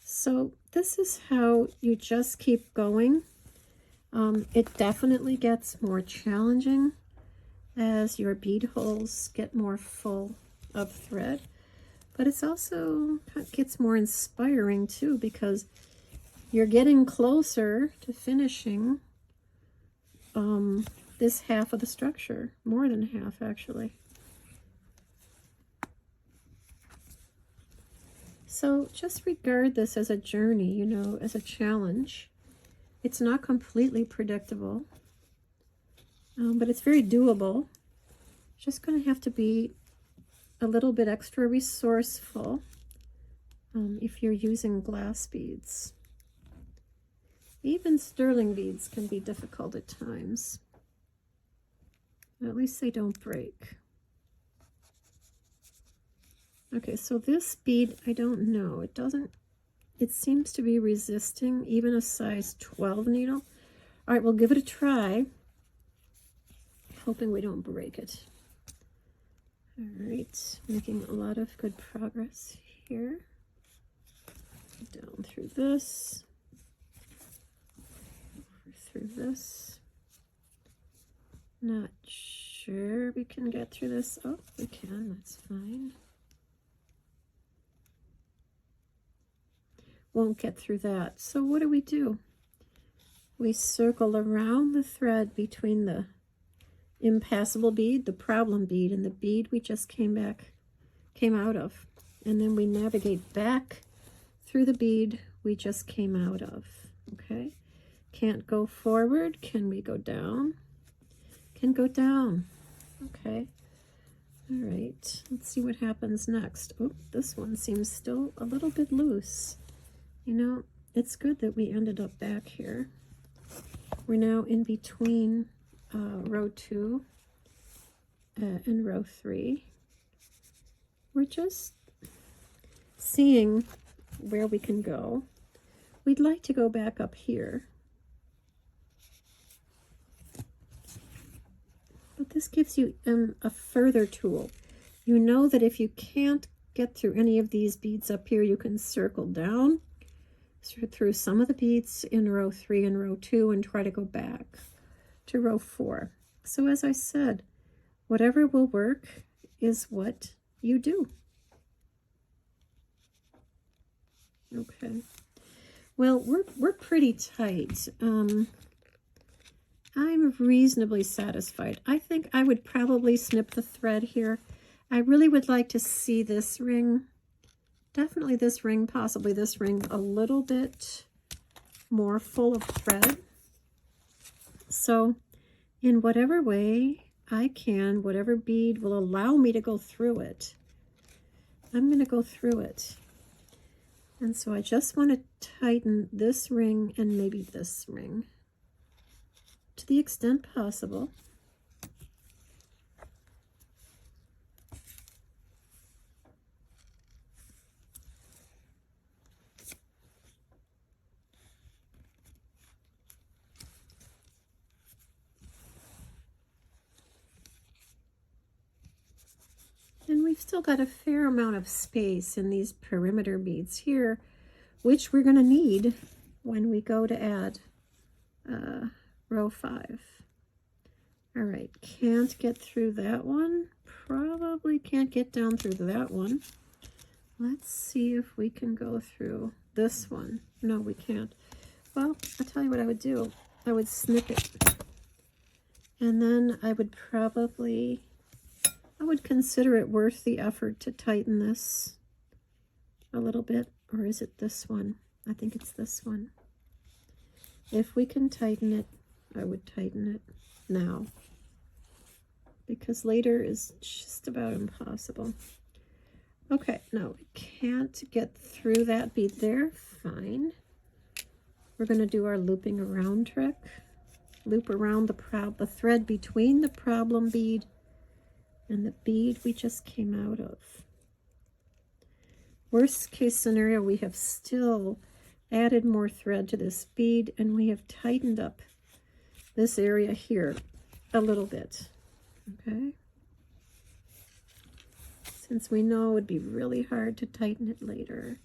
So this is how you just keep going. It definitely gets more challenging as your bead holes get more full of thread, but it's also gets more inspiring too, because you're getting closer to finishing this half of the structure, more than half actually. So just regard this as a journey, you know, as a challenge. It's not completely predictable, but it's very doable. Just going to have to be a little bit extra resourceful if you're using glass beads. Even sterling beads can be difficult at times. At least they don't break. Okay, so this bead, I don't know. It seems to be resisting even a size 12 needle. All right, we'll give it a try. Hoping we don't break it. All right, making a lot of good progress here. Down through this. Through this. Not sure we can get through this. Oh, we can, that's fine. Won't get through that. So what do? We circle around the thread between the impassable bead, the problem bead, and the bead we just came out of. And then we navigate back through the bead we just came out of. Okay? Can't go forward. Can we go down? Can go down. Okay. All right. Let's see what happens next. Oh, this one seems still a little bit loose. You know, it's good that we ended up back here. We're now in between row 2 and row 3. We're just seeing where we can go. We'd like to go back up here. But this gives you a further tool. You know that if you can't get through any of these beads up here, you can circle down through some of the beads in row 3 and row 2 and try to go back to row 4. So as I said, whatever will work is what you do. Okay. Well, we're pretty tight. I'm reasonably satisfied. I think I would probably snip the thread here. I really would like to see this ring, definitely this ring, possibly this ring, a little bit more full of thread. So in whatever way I can, whatever bead will allow me to go through it, I'm going to go through it. And so I just want to tighten this ring and maybe this ring to the extent possible. And we've still got a fair amount of space in these perimeter beads here, which we're going to need when we go to add row 5. All right, can't get through that one. Probably can't get down through that one. Let's see if we can go through this one. No, we can't. Well, I'll tell you what I would do. I would snip it. And then I would probably... I would consider it worth the effort to tighten this a little bit. Or is it this one? I think it's this one. If we can tighten it, I would tighten it now. Because later is just about impossible. Okay, no, we can't get through that bead there. Fine. We're going to do our looping around trick. Loop around the thread between the problem bead and the bead we just came out of. Worst case scenario, we have still added more thread to this bead and we have tightened up this area here a little bit. Okay? Since we know it would be really hard to tighten it later.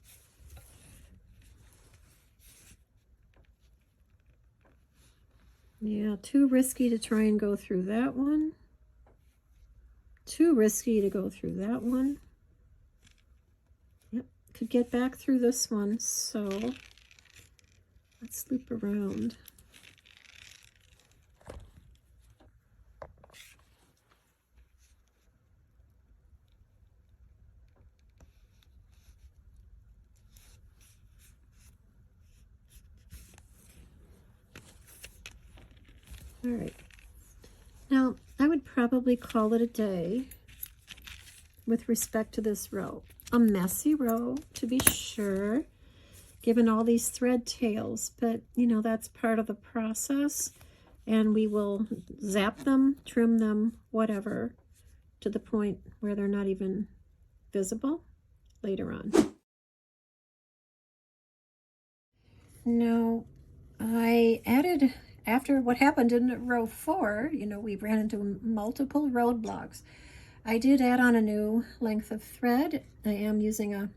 Yeah, too risky to try and go through that one. Too risky to go through that one. Yep, could get back through this one, so let's loop around. All right. Now, I would probably call it a day with respect to this row. a messy row, to be sure, given all these thread tails, but you know, that's part of the process, and we will zap them, trim them, whatever, to the point where they're not even visible later on. Now, I added, after what happened in row 4, you know, we ran into multiple roadblocks. I did add on a new length of thread. I am using a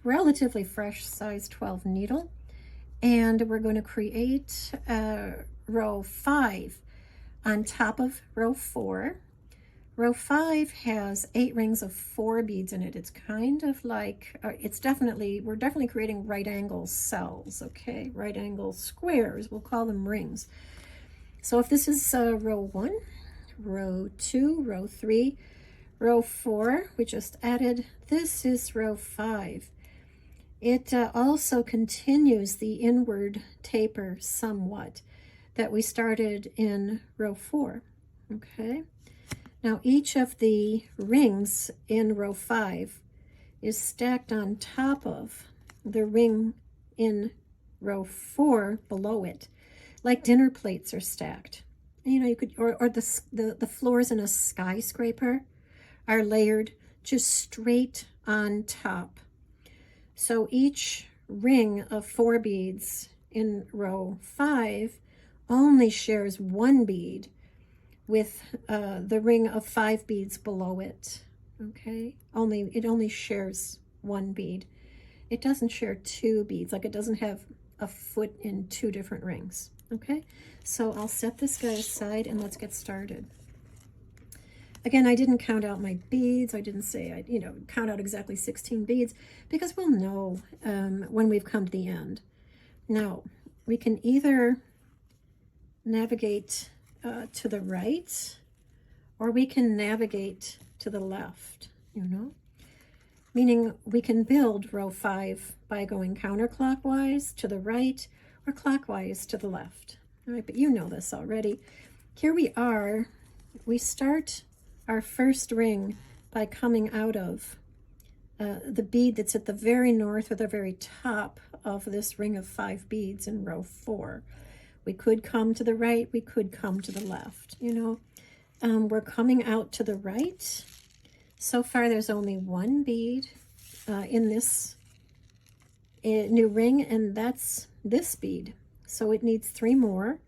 relatively fresh size 12 needle, and we're going to create row 5 on top of row 4. Row 5 has 8 rings of 4 beads in it. It's kind of like, we're definitely creating right angle cells, okay? Right angle squares, we'll call them rings. So if this is row 1, row 2, row 3, row 4, we just added, this is row 5. It also continues the inward taper somewhat that we started in row 4, okay? Now each of the rings in row 5 is stacked on top of the ring in row 4 below it, like dinner plates are stacked. You know, you could, or the floors in a skyscraper are layered just straight on top. So each ring of 4 beads in row 5 only shares 1 bead with the ring of 5 beads below it, okay? It only shares 1 bead. It doesn't share 2 beads, like it doesn't have a foot in 2 different rings, okay? So I'll set this guy aside and let's get started. Again, I didn't count out my beads. I didn't say, count out exactly 16 beads, because we'll know when we've come to the end. Now, we can either navigate to the right, or we can navigate to the left, meaning we can build row 5 by going counterclockwise to the right or clockwise to the left. All right, but you know this already. Here we are. We start our first ring by coming out of the bead that's at the very north or the very top of this ring of 5 beads in row 4. We could come to the right, we could come to the left, we're coming out to the right. So far there's only 1 bead in this new ring, and that's this bead. So it needs 3 more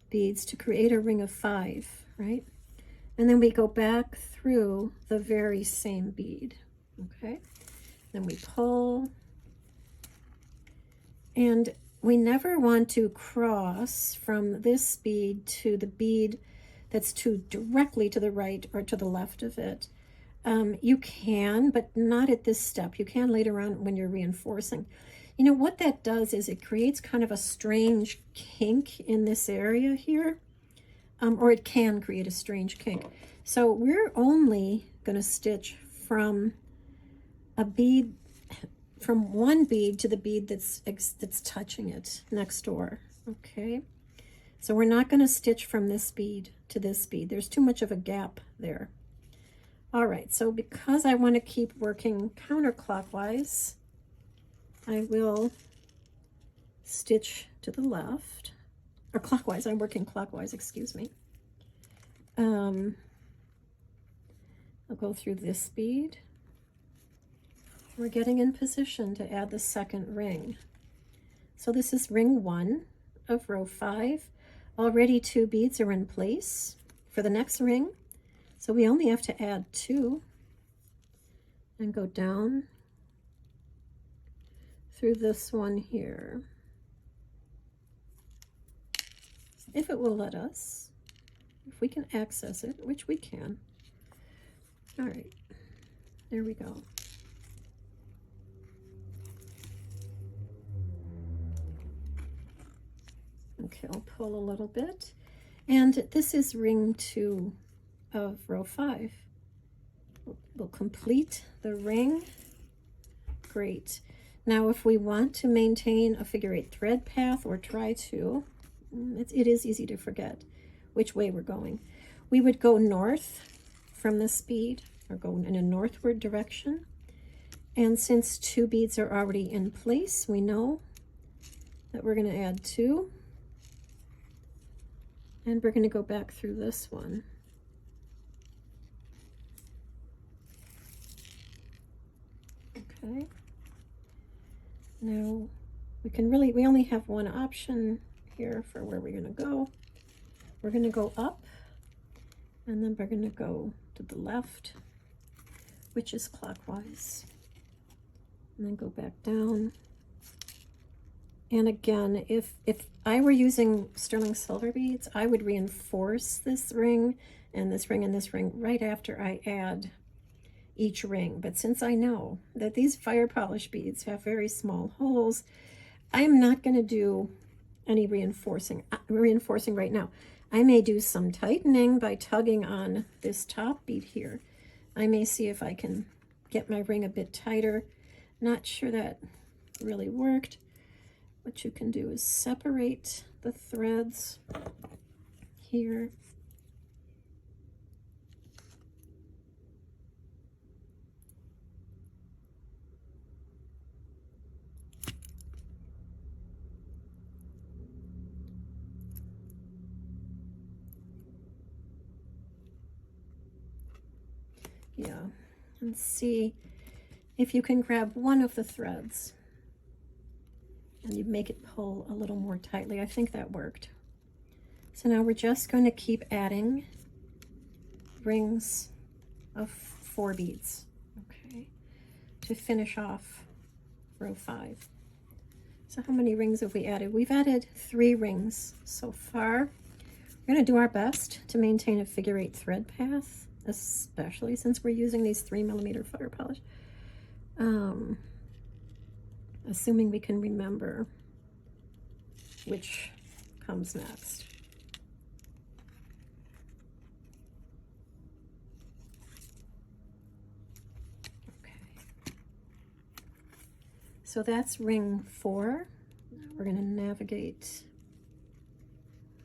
beads to create a ring of 5, right? And then we go back through the very same bead, okay? Then we pull, and we never want to cross from this bead to the bead that's directly to the right or to the left of it. You can, but not at this step. You can later on when you're reinforcing. What that does is it creates kind of a strange kink in this area here, or it can create a strange kink. So we're only going to stitch from a bead, from 1 bead to the bead that's touching it next door, okay? So we're not going to stitch from this bead to this bead. There's too much of a gap there. All right, so because I want to keep working counterclockwise, I will stitch to the left, or clockwise. I'm working clockwise, excuse me. I'll go through this bead. We're getting in position to add the second ring. So this is ring 1 of row 5. Already 2 beads are in place for the next ring. So we only have to add 2 and go down through this one here. If it will let us, if we can access it, which we can. All right, there we go. Okay, I'll pull a little bit. And this is ring 2 of row 5. We'll complete the ring. Great. Now, if we want to maintain a figure-8 thread path, or try to, it is easy to forget which way we're going. We would go north from this bead, or go in a northward direction, And since 2 beads are already in place, we know that we're going to add 2. And we're going to go back through this one. Okay. Now we only have one option here for where we're going to go. We're going to go up, and then we're going to go to the left, which is clockwise. And then go back down. And again, if I were using sterling silver beads, I would reinforce this ring and this ring and this ring right after I add each ring. But since I know that these fire polish beads have very small holes, I'm not going to do any reinforcing right now. I may do some tightening by tugging on this top bead here. I may see if I can get my ring a bit tighter. Not sure that really worked. What you can do is separate the threads here. Yeah, and see if you can grab one of the threads and you make it pull a little more tightly. I think that worked. So now we're just going to keep adding rings of 4 beads, okay, to finish off row 5. So how many rings have we added? We've added 3 rings so far. We're going to do our best to maintain a figure 8 thread path, especially since we're using these 3mm fire polish. Assuming we can remember which comes next. Okay. So that's ring 4. Now we're going to navigate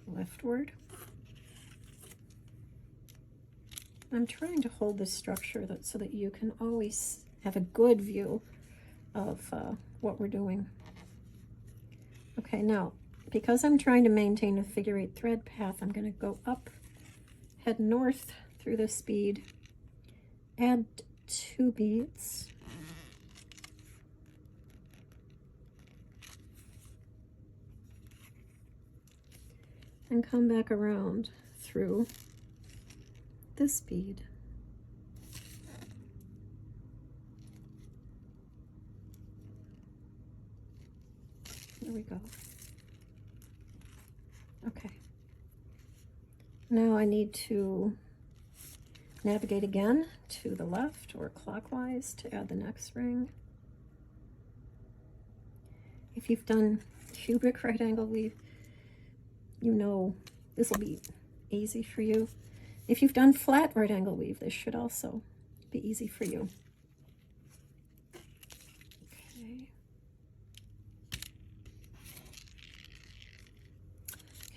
leftward. I'm trying to hold this structure so that you can always have a good view of what we're doing. Okay, now, because I'm trying to maintain a figure 8 thread path, I'm going to go up, head north through this bead, add 2 beads, and come back around through this bead. There we go. Okay. Now I need to navigate again to the left or clockwise to add the next ring. If you've done cubic right angle weave, you know this will be easy for you. If you've done flat right angle weave, this should also be easy for you. Okay.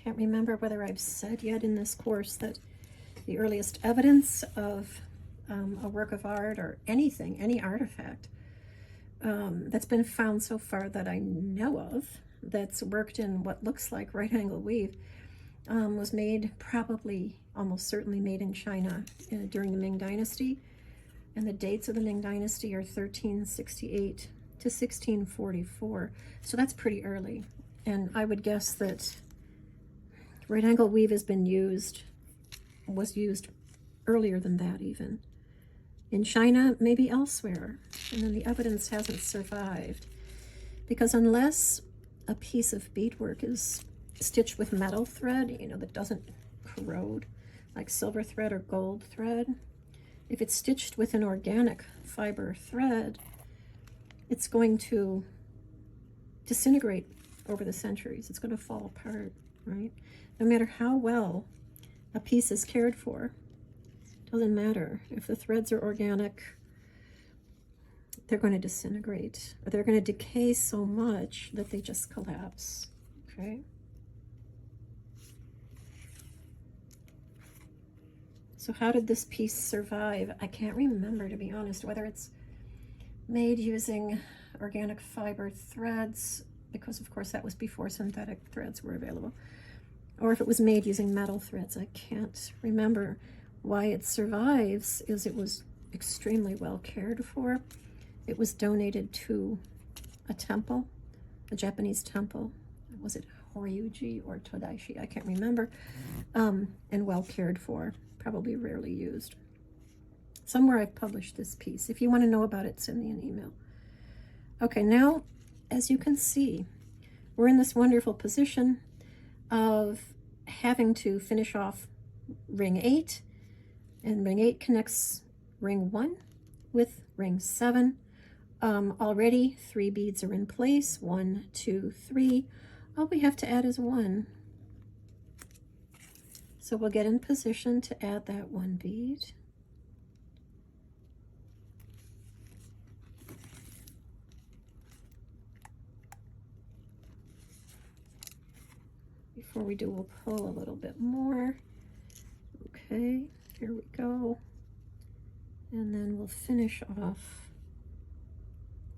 Can't remember whether I've said yet in this course that the earliest evidence of a work of art or anything, any artifact that's been found so far that I know of that's worked in what looks like right angle weave was made, probably almost certainly made in China during the Ming Dynasty. And the dates of the Ming Dynasty are 1368 to 1644. So that's pretty early. And I would guess that right angle weave was used earlier than that even. In China, maybe elsewhere. And then the evidence hasn't survived. Because unless a piece of beadwork is stitched with metal thread, you know, that doesn't corrode, like silver thread or gold thread, if it's stitched with an organic fiber thread, it's going to disintegrate over the centuries. It's going to fall apart, right? No matter how well a piece is cared for, doesn't matter. If the threads are organic, they're going to disintegrate, or they're going to decay so much that they just collapse, okay? So how did this piece survive? I can't remember, to be honest, whether it's made using organic fiber threads, because of course that was before synthetic threads were available, or if it was made using metal threads. I can't remember. Why it survives is it was extremely well cared for. It was donated to a temple, a Japanese temple. Was it Horyuji or Todaishi? I can't remember. And well cared for, probably rarely used. Somewhere I've published this piece. If you want to know about it, send me an email. Okay, now, as you can see, we're in this wonderful position of having to finish off ring 8, and ring 8 connects ring 1 with ring 7. Already 3 beads are in place, 1, 2, 3. All we have to add is 1. So we'll get in position to add that 1 bead. Before we do, we'll pull a little bit more. Okay, here we go. And then we'll finish off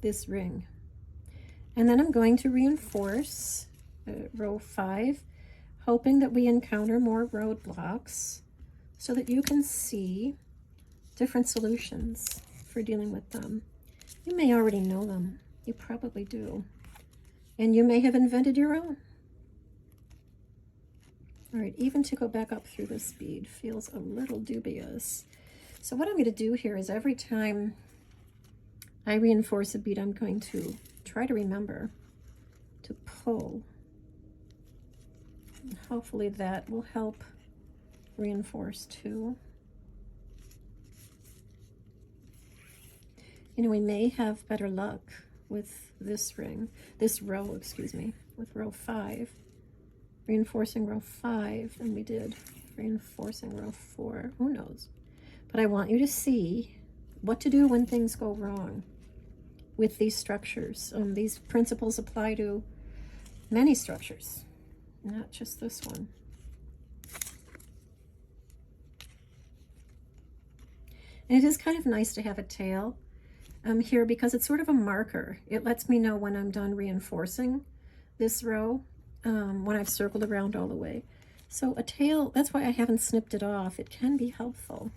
this ring. And then I'm going to reinforce row 5, hoping that we encounter more roadblocks so that you can see different solutions for dealing with them. You may already know them. You probably do. And you may have invented your own. All right, even to go back up through this bead feels a little dubious. So what I'm going to do here is every time I reinforce a bead, I'm going to try to remember to pull. And hopefully that will help reinforce too. You know, we may have better luck with this row, excuse me, with row 5. Reinforcing row 5 than we did reinforcing row 4. Who knows? But I want you to see what to do when things go wrong with these structures. These principles apply to many structures, not just this one. And it is kind of nice to have a tail here because it's sort of a marker. It lets me know when I'm done reinforcing this row. When I've circled around all the way. So a tail, that's why I haven't snipped it off. It can be helpful.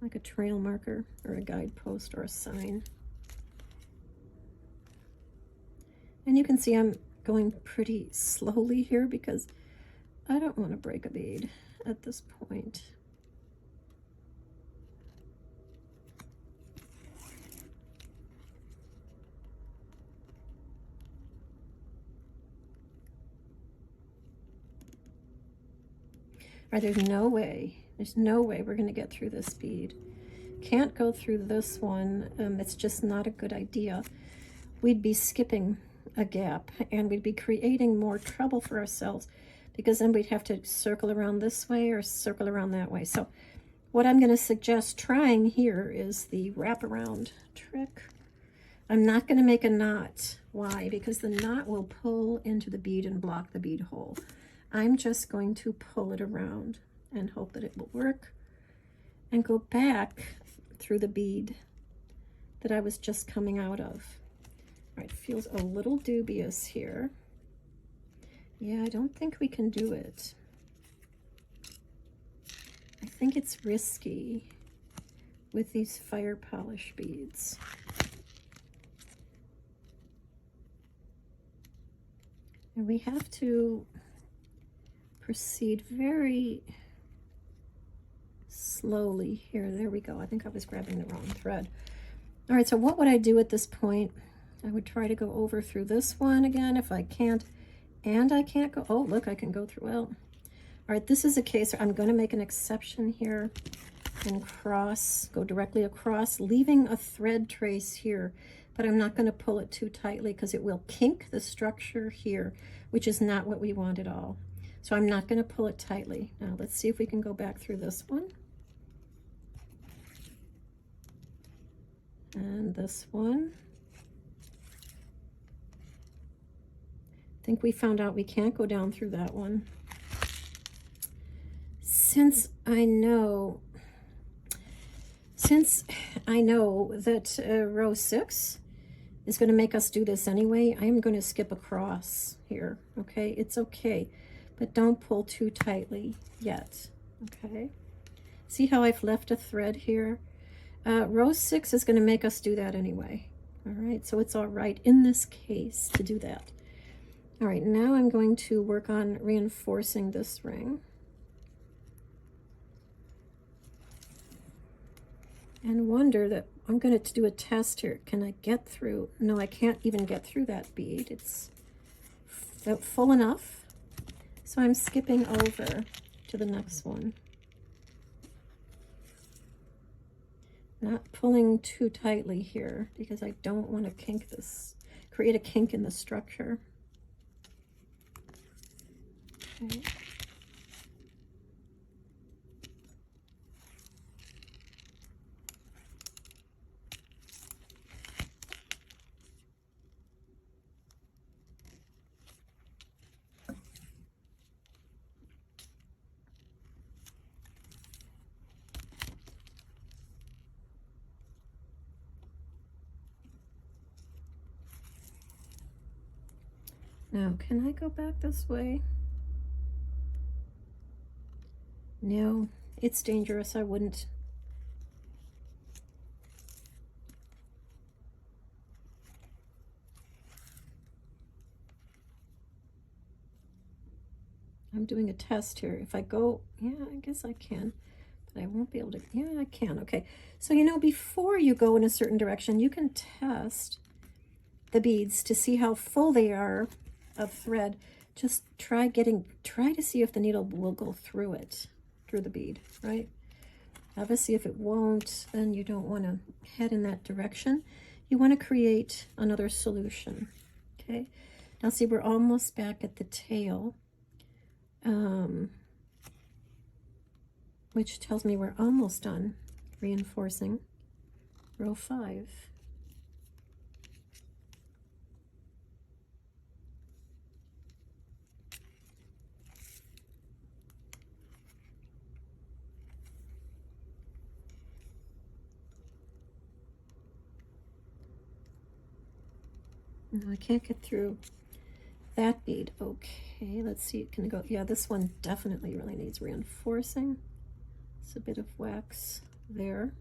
Like a trail marker or a guidepost or a sign. And you can see I'm going pretty slowly here because I don't want to break a bead at this point. Or there's no way we're going to get through this bead. Can't go through this one. It's just not a good idea. We'd be skipping a gap and we'd be creating more trouble for ourselves because then we'd have to circle around this way or circle around that way. So what I'm going to suggest trying here is the wraparound trick. I'm not going to make a knot. Why? Because the knot will pull into the bead and block the bead hole. I'm just going to pull it around and hope that it will work and go back through the bead that I was just coming out of. All right, feels a little dubious here. Yeah, I don't think we can do it. I think it's risky with these fire polish beads. And we have to proceed very slowly here. There we go. I think I was grabbing the wrong thread. All right, so what would I do at this point? I would try to go over through this one again if I can't. And I can't go, oh, look, I can go through, well. All right, this is a case where I'm going to make an exception here and go directly across, leaving a thread trace here, but I'm not going to pull it too tightly because it will kink the structure here, which is not what we want at all. So I'm not going to pull it tightly. Now let's see if we can go back through this one. And this one. I think we found out we can't go down through that one. Since since I know that row 6 is going to make us do this anyway, I'm going to skip across here, okay? It's okay, but don't pull too tightly yet, okay? See how I've left a thread here? Row 6 is going to make us do that anyway, all right? So it's all right in this case to do that. All right, now I'm going to work on reinforcing this ring. And wonder that I'm going to do a test here. Can I get through? No, I can't even get through that bead. It's full enough. So I'm skipping over to the next one. Not pulling too tightly here because I don't want to kink this, create a kink in the structure. Okay. Now, can I go back this way? No, it's dangerous. I wouldn't. I'm doing a test here. If I go, yeah, I guess I can, but I won't be able to. Yeah, I can. Okay. So, you know, before you go in a certain direction, you can test the beads to see how full they are of thread. Just try to see if the needle will go through it, through the bead, right? Obviously, if it won't, then you don't want to head in that direction. You want to create another solution, okay? Now, see, we're almost back at the tail, which tells me we're almost done reinforcing row 5. No, I can't get through that bead. Okay, let's see. Can I go? Yeah, this one definitely really needs reinforcing. It's a bit of wax there.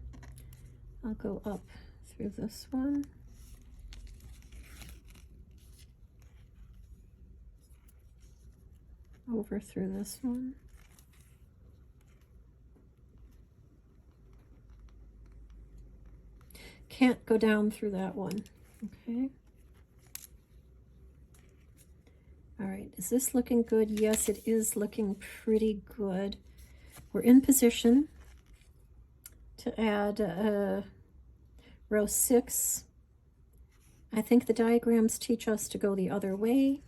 I'll go up through this one. Over through this one. Can't go down through that one. Okay. All right, is this looking good? Yes, it is looking pretty good. We're in position to add row 6. I think the diagrams teach us to go the other way.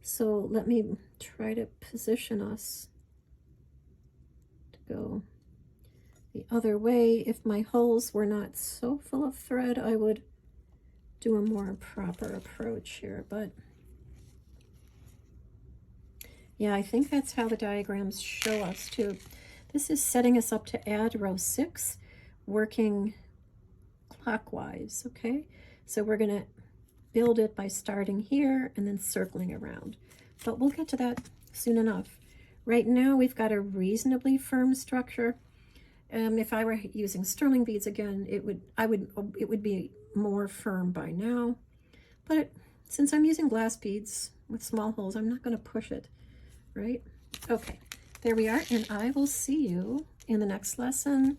So let me try to position us to go the other way. If my holes were not so full of thread, I would do a more proper approach here, but yeah, I think that's how the diagrams show us too. This is setting us up to add row 6, working clockwise, okay? So we're gonna build it by starting here and then circling around. But we'll get to that soon enough. Right now, we've got a reasonably firm structure. If I were using sterling beads again, it would be more firm by now. But since I'm using glass beads with small holes, I'm not gonna push it. Right? Okay, there we are, and I will see you in the next lesson,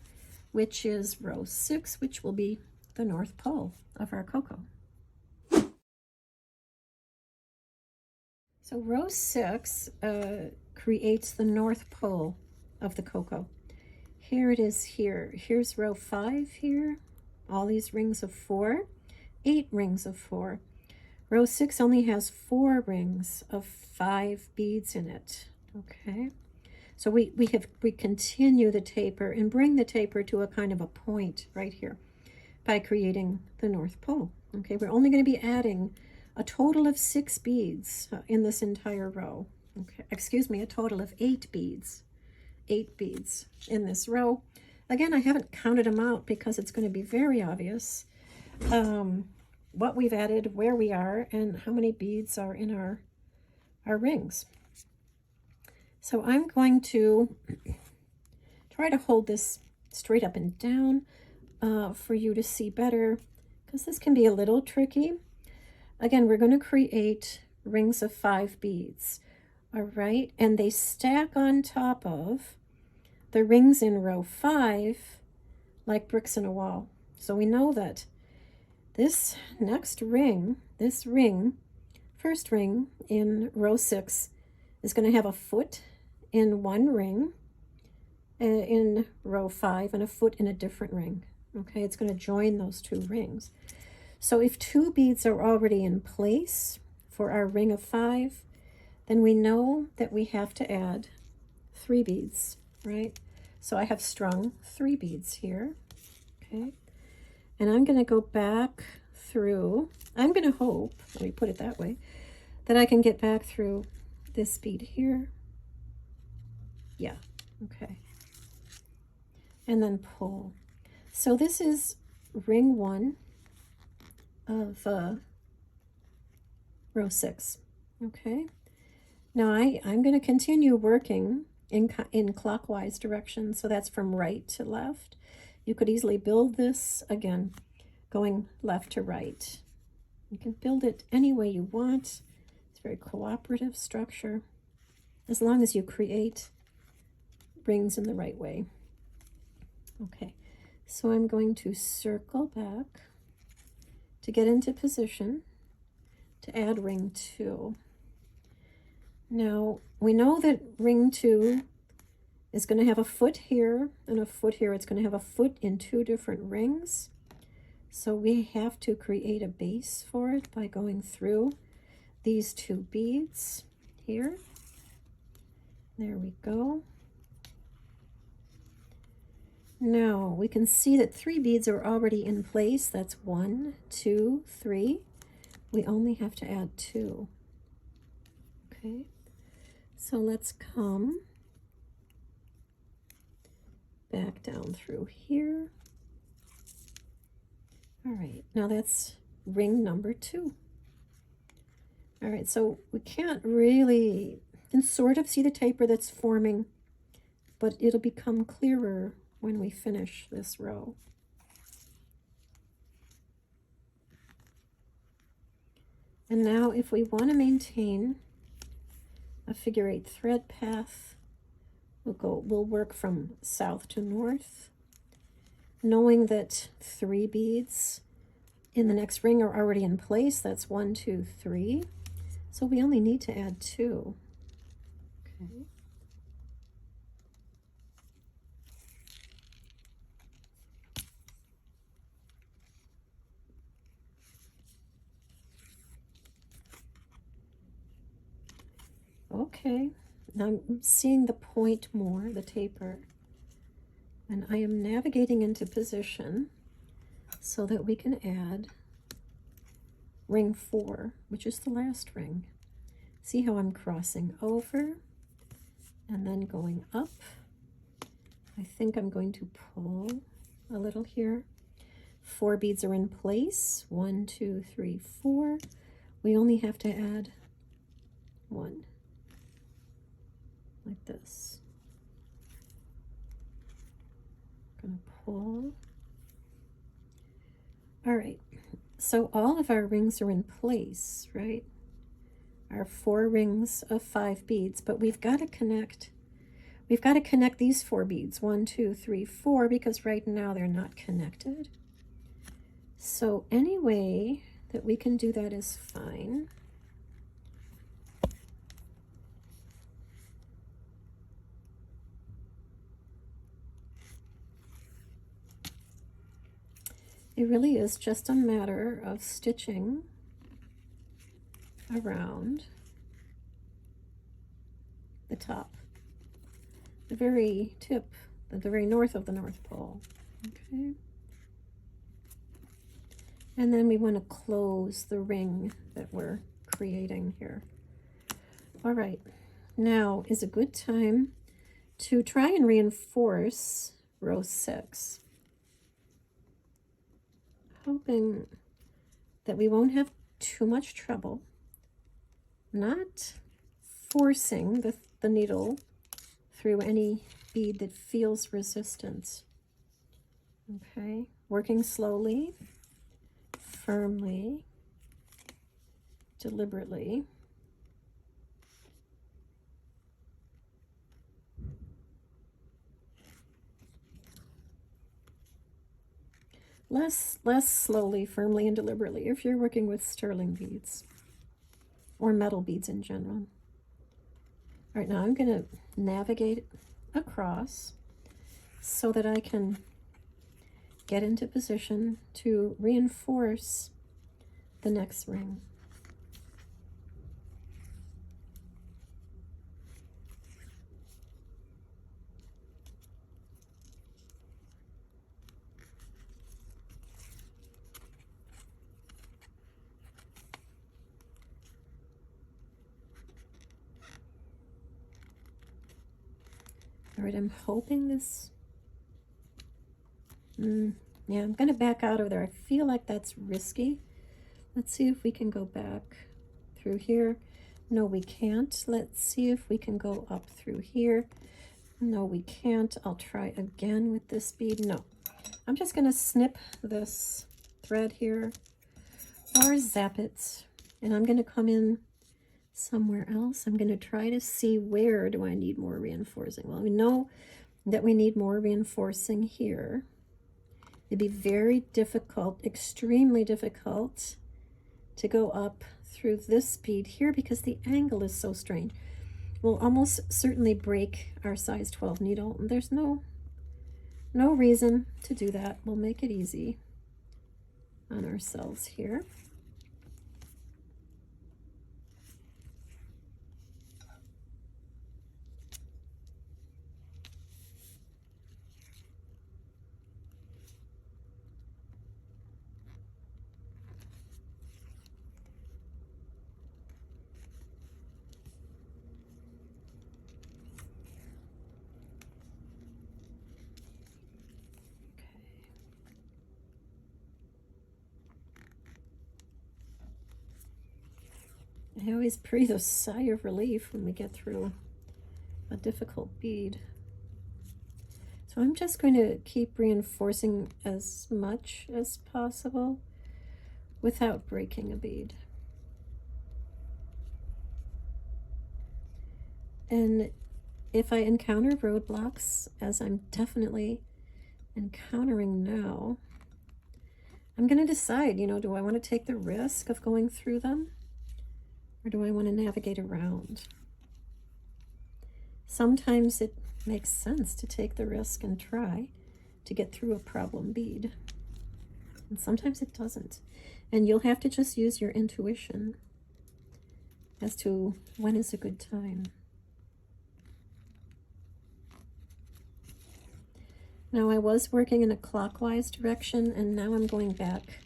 which is row 6, which will be the North Pole of our cocoa. So row 6 creates the North Pole of the cocoa. Here it is here. Here's row 5 here, all these rings of 4, 8 rings of 4. Row 6 only has 4 rings of 5 beads in it, okay? So we continue the taper and bring the taper to a kind of a point right here by creating the North Pole, okay? We're only going to be adding a total of 6 beads in this entire row, okay? Excuse me, a total of 8 beads. 8 beads in this row. Again, I haven't counted them out because it's going to be very obvious what we've added, where we are, and how many beads are in our rings. So I'm going to try to hold this straight up and down for you to see better, because this can be a little tricky. Again, we're going to create rings of 5 beads, all right? And they stack on top of the rings in row 5 like bricks in a wall. So we know that this next ring, first ring in row 6, is going to have a foot in one ring in row 5 and a foot in a different ring. Okay, it's going to join those 2 rings. So if 2 beads are already in place for our ring of 5, then we know that we have to add 3 beads, right? So I have strung 3 beads here, okay? And I'm going to go back through, I'm going to hope, let me put it that way, that I can get back through this bead here. Yeah, okay. And then pull. So this is ring 1 of row 6, okay? Now I'm going to continue working in clockwise direction, so that's from right to left. You could easily build this, again, going left to right. You can build it any way you want. It's a very cooperative structure, as long as you create rings in the right way. Okay, so I'm going to circle back to get into position to add ring 2. Now, we know that ring 2 is going to have a foot here and a foot here. It's going to have a foot in 2 different rings. So we have to create a base for it by going through these 2 beads here. There we go. Now we can see that 3 beads are already in place. That's 1, 2, 3. We only have to add 2. Okay, so let's come back down through here. All right, now that's ring number 2. All right, so we can't really, you can sort of see the taper that's forming, but it'll become clearer when we finish this row. And now if we want to maintain a figure 8 thread path, we'll work from south to north, knowing that 3 beads in the next ring are already in place. That's 1, 2, 3. So we only need to add 2. Okay. Okay, now I'm seeing the point more, the taper, and I am navigating into position so that we can add ring 4, which is the last ring. See how I'm crossing over and then going up. I think I'm going to pull a little here. 4 beads are in place. 1, 2, 3, 4. We only have to add 1. Like this. Gonna pull. All right, so all of our rings are in place, right? Our 4 rings of 5 beads, but we've got to connect these 4 beads, 1, 2, 3, 4, because right now they're not connected. So any way that we can do that is fine. It really is just a matter of stitching around the top, the very tip, the very north of the North Pole. Okay. And then we want to close the ring that we're creating here. All right, now is a good time to try and reinforce row 6. Hoping that we won't have too much trouble not forcing the needle through any bead that feels resistant. Okay, working slowly, firmly, deliberately. Less slowly, firmly, and deliberately if you're working with sterling beads or metal beads in general. All right, now I'm going to navigate across so that I can get into position to reinforce the next ring. All right, I'm hoping this, yeah, I'm going to back out of there. I feel like that's risky. Let's see if we can go back through here. No, we can't. Let's see if we can go up through here. No, we can't. I'll try again with this bead. No, I'm just going to snip this thread here or zap it, and I'm going to come in somewhere else. I'm going to try to see where do I need more reinforcing. Well, we know that we need more reinforcing here. It'd be very difficult, extremely difficult to go up through this bead here because the angle is so strange. We'll almost certainly break our size 12 needle. There's no reason to do that. We'll make it easy on ourselves here. I always breathe a sigh of relief when we get through a difficult bead. So I'm just going to keep reinforcing as much as possible without breaking a bead. And if I encounter roadblocks, as I'm definitely encountering now, I'm going to decide, do I want to take the risk of going through them? Or do I want to navigate around? Sometimes it makes sense to take the risk and try to get through a problem bead. And sometimes it doesn't. And you'll have to just use your intuition as to when is a good time. Now I was working in a clockwise direction, and now I'm going back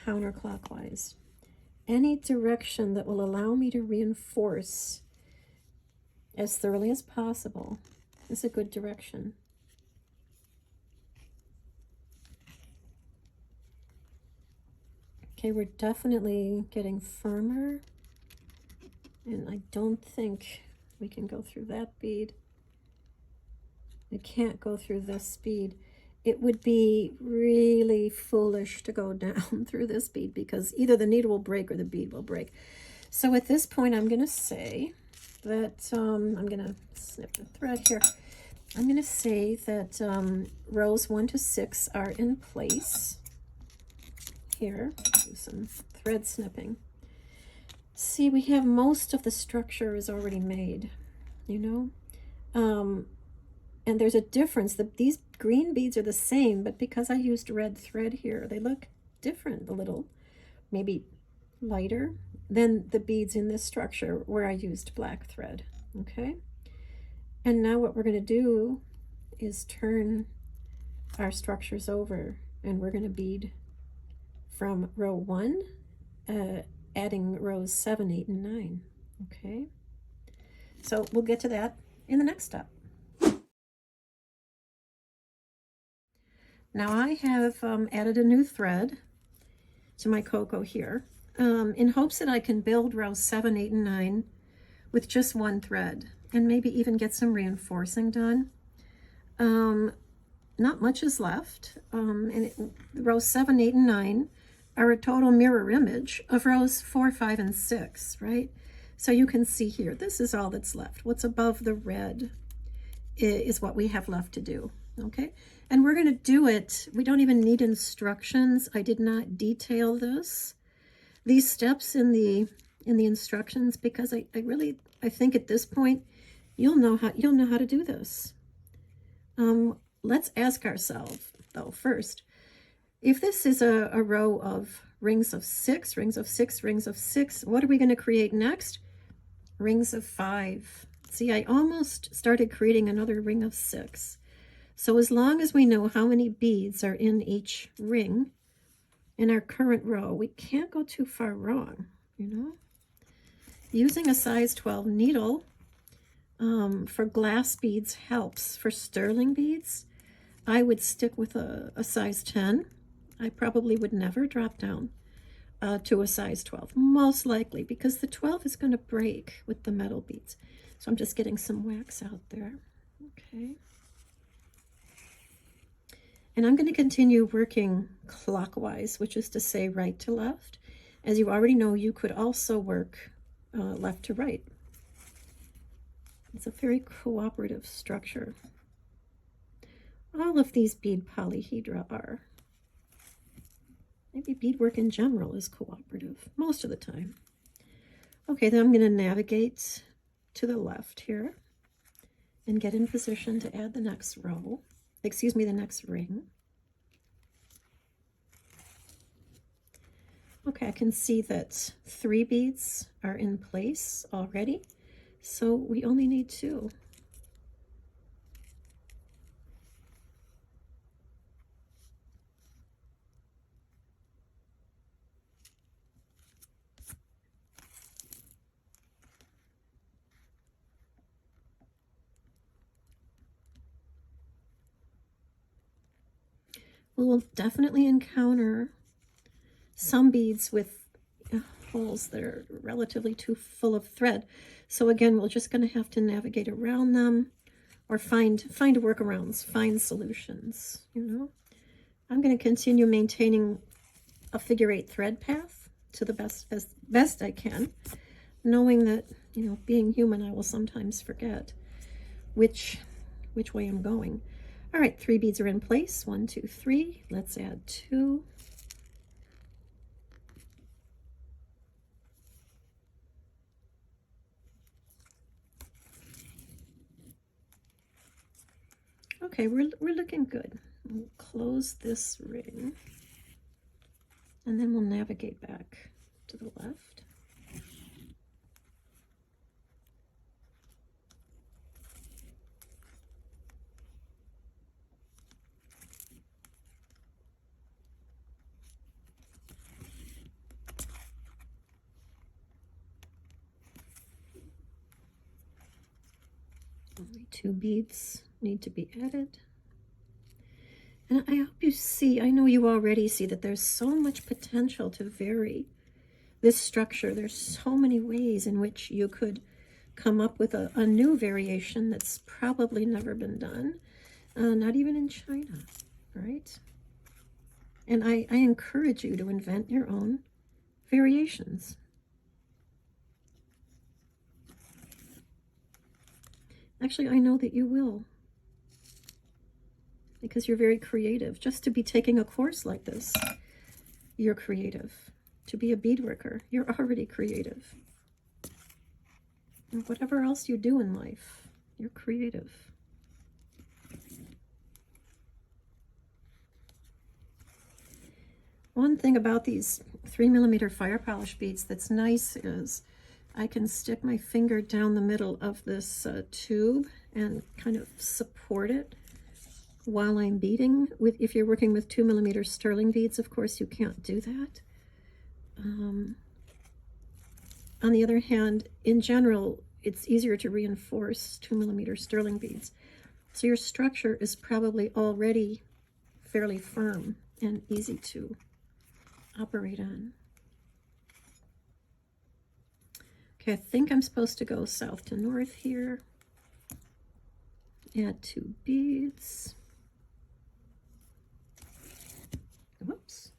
counterclockwise. Any direction that will allow me to reinforce as thoroughly as possible is a good direction. Okay, we're definitely getting firmer, and I don't think we can go through that bead. We can't go through this bead. It would be really foolish to go down through this bead because either the needle will break or the bead will break. So at this point, I'm going to say that, I'm going to snip the thread here. I'm going to say that rows 1 to 6 are in place. Here, do some thread snipping. See, we have most of the structure is already made, and there's a difference. These green beads are the same, but because I used red thread here, they look different a little, maybe lighter than the beads in this structure where I used black thread, okay? And now what we're going to do is turn our structures over, and we're going to bead from row 1, adding rows 7, 8, and 9, okay? So we'll get to that in the next step. Now I have added a new thread to my Cocoh here in hopes that I can build rows 7, 8, and 9 with just one thread and maybe even get some reinforcing done. Not much is left, rows 7, 8, and 9 are a total mirror image of rows 4, 5, and 6, right? So you can see here, this is all that's left. What's above the red is what we have left to do, okay? And we're going to do it. We don't even need instructions. I did not detail these steps in the instructions because I think at this point you'll know how to do this. Let's ask ourselves though first, if this is a row of rings of 6, rings of 6, rings of 6, what are we going to create next? Rings of 5. See, I almost started creating another ring of 6. So as long as we know how many beads are in each ring in our current row, we can't go too far wrong, you know? Using a size 12 needle for glass beads helps. For sterling beads, I would stick with a size 10. I probably would never drop down to a size 12, most likely, because the 12 is going to break with the metal beads. So I'm just getting some wax out there. Okay. And I'm going to continue working clockwise, which is to say right to left. As you already know, you could also work left to right. It's a very cooperative structure. All of these bead polyhedra are. Maybe beadwork in general is cooperative, most of the time. Okay, then I'm going to navigate to the left here and get in position to add the next row. Excuse me, the next ring. Okay, I can see that 3 beads are in place already, so we only need 2. We'll definitely encounter some beads with holes that are relatively too full of thread. So again, we're just going to have to navigate around them or find workarounds, find solutions, you know. I'm going to continue maintaining a figure-8 thread path to the best I can, knowing that, you know, being human, I will sometimes forget which way I'm going. All right, 3 beads are in place. 1, 2, 3. Let's add 2. Okay, we're looking good. We'll close this ring, and then we'll navigate back to the left. Only 2 beads need to be added. And I hope you see, I know you already see that there's so much potential to vary this structure. There's so many ways in which you could come up with a new variation that's probably never been done, not even in China, right? And I encourage you to invent your own variations. Actually, I know that you will, because you're very creative. Just to be taking a course like this, you're creative. To be a beadworker, you're already creative. And whatever else you do in life, you're creative. One thing about these 3mm fire polish beads that's nice is I can stick my finger down the middle of this tube and kind of support it while I'm beading. If you're working with 2mm sterling beads, of course, you can't do that. On the other hand, in general, it's easier to reinforce 2mm sterling beads. So your structure is probably already fairly firm and easy to operate on. Okay, I think I'm supposed to go south to north here. Add 2 beads. Whoops.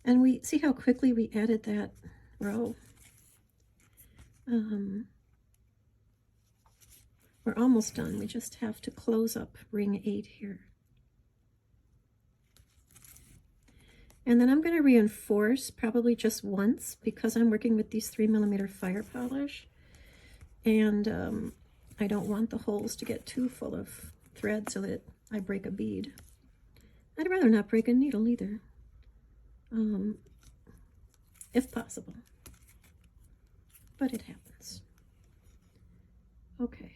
And we see how quickly we added that row. We're almost done. We just have to close up ring 8 here. And then I'm going to reinforce probably just once because I'm working with these 3mm fire polish. And I don't want the holes to get too full of thread so that I break a bead. I'd rather not break a needle either, if possible. But it happens. Okay.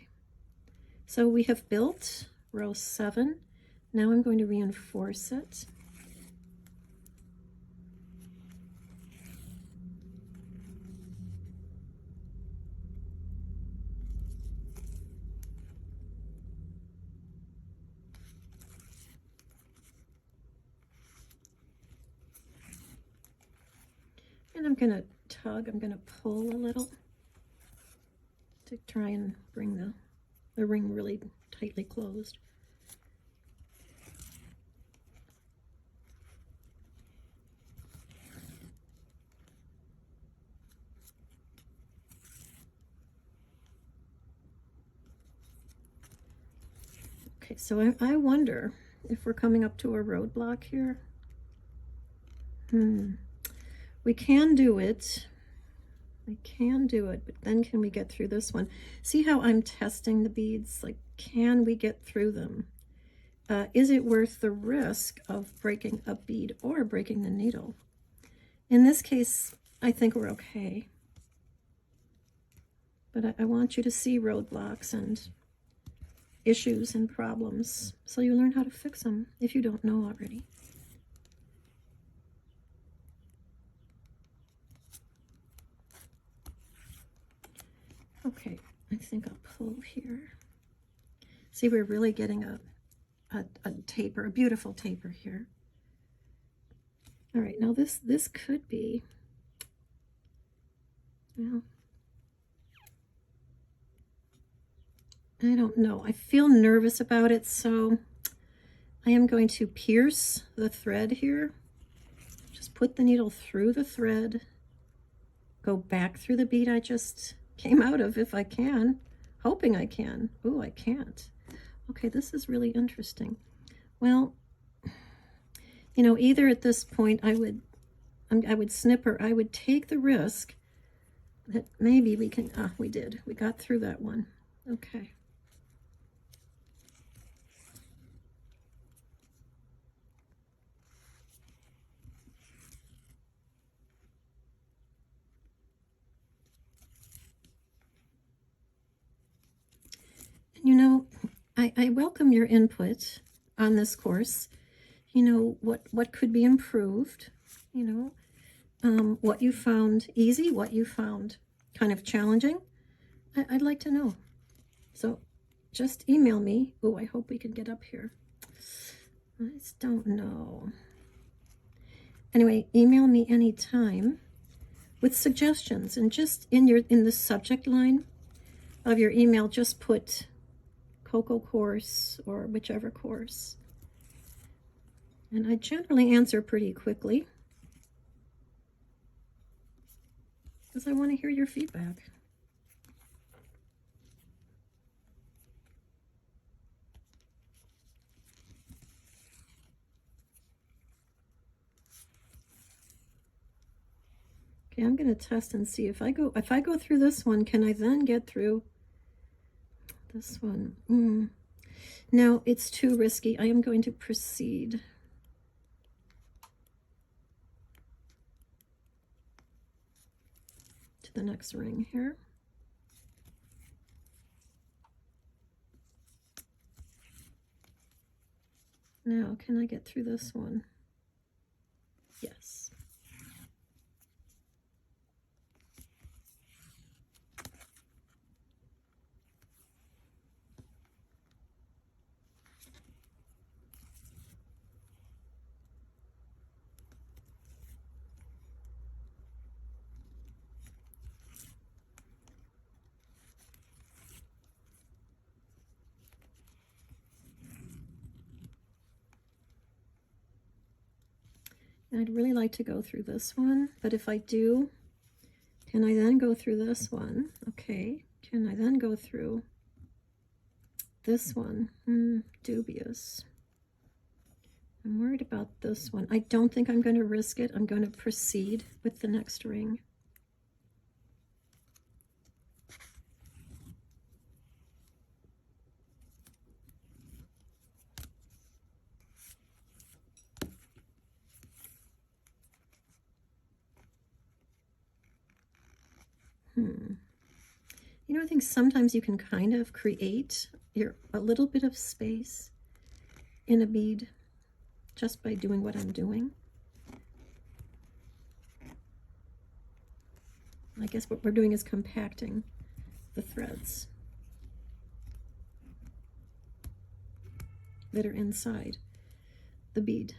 So we have built row 7. Now I'm going to reinforce it. And I'm going to tug, I'm going to pull a little to try and bring the ring really tightly closed. Okay, so I wonder if we're coming up to a roadblock here. We can do it. We can do it, but then can we get through this one? See how I'm testing the beads? Like, can we get through them? Is it worth the risk of breaking a bead or breaking the needle? In this case, I think we're okay. But I want you to see roadblocks and issues and problems so you learn how to fix them if you don't know already. Okay, I think I'll pull here. See, we're really getting a taper, a beautiful taper here. All right, now this could be, well, I don't know. I feel nervous about it, so I am going to pierce the thread here. Just put the needle through the thread, go back through the bead I just came out of if I can, hoping I can. Oh, I can't. Okay, this is really interesting. Well, you know, either at this point I would snip or I would take the risk that maybe we can, we did. We got through that one. Okay. You know, I welcome your input on this course. You know, what could be improved, you know, what you found easy, what you found kind of challenging. I'd like to know. So just email me. Oh, I hope we can get up here. I just don't know. Anyway, email me anytime with suggestions, and just in the subject line of your email, just put Cocoh course or whichever course. And I generally answer pretty quickly because I want to hear your feedback. Okay, I'm going to test and see if I go through this one, can I then get through this one? No, it's too risky. I am going to proceed. To the next ring here. Now, can I get through this one? Yes. I'd really like to go through this one, but if I do, can I then go through this one? Okay, can I then go through this one? Dubious. I'm worried about this one. I don't think I'm going to risk it. I'm going to proceed with the next ring. You know, I think sometimes you can kind of create a little bit of space in a bead just by doing what I'm doing. I guess what we're doing is compacting the threads that are inside the bead.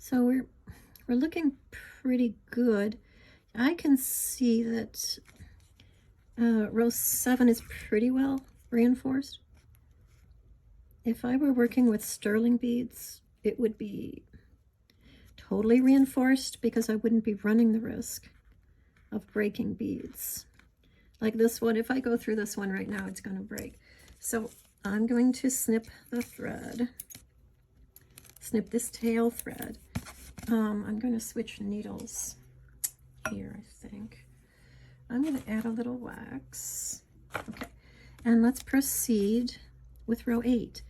So we're looking pretty good. I can see that row 7 is pretty well reinforced. If I were working with sterling beads, it would be totally reinforced because I wouldn't be running the risk of breaking beads. Like this one, if I go through this one right now, it's going to break. So I'm going to snip the thread, snip this tail thread. I'm going to switch needles here, I think. I'm going to add a little wax. Okay, and let's proceed with row 8.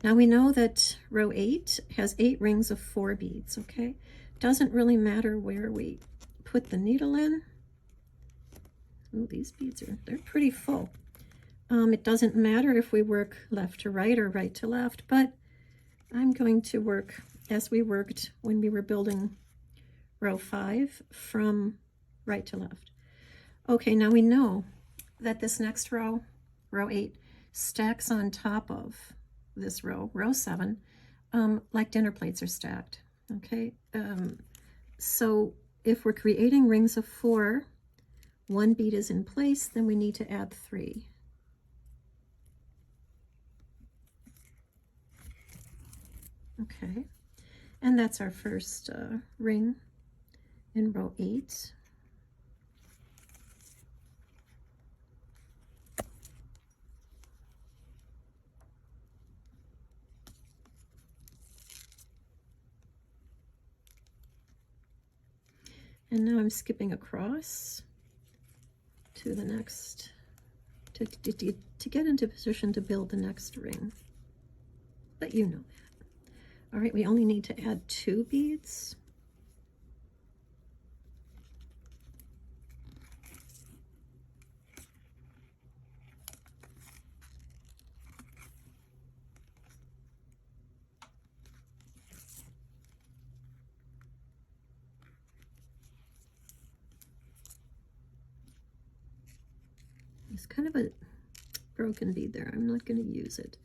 Now we know that row 8 has 8 rings of 4 beads, okay? Doesn't really matter where we put the needle in. Ooh, these beads they're pretty full. It doesn't matter if we work left to right or right to left, but I'm going to work as we worked when we were building row 5 from right to left. Okay, now we know that this next row, row 8, stacks on top of this row, row 7, like dinner plates are stacked, okay? So if we're creating rings of 4, 1 bead is in place, then we need to add 3. Okay, and that's our first ring in row 8. And now I'm skipping across to the next, to get into position to build the next ring. But you know that. All right, we only need to add 2 beads. It's kind of a broken bead there. I'm not going to use it.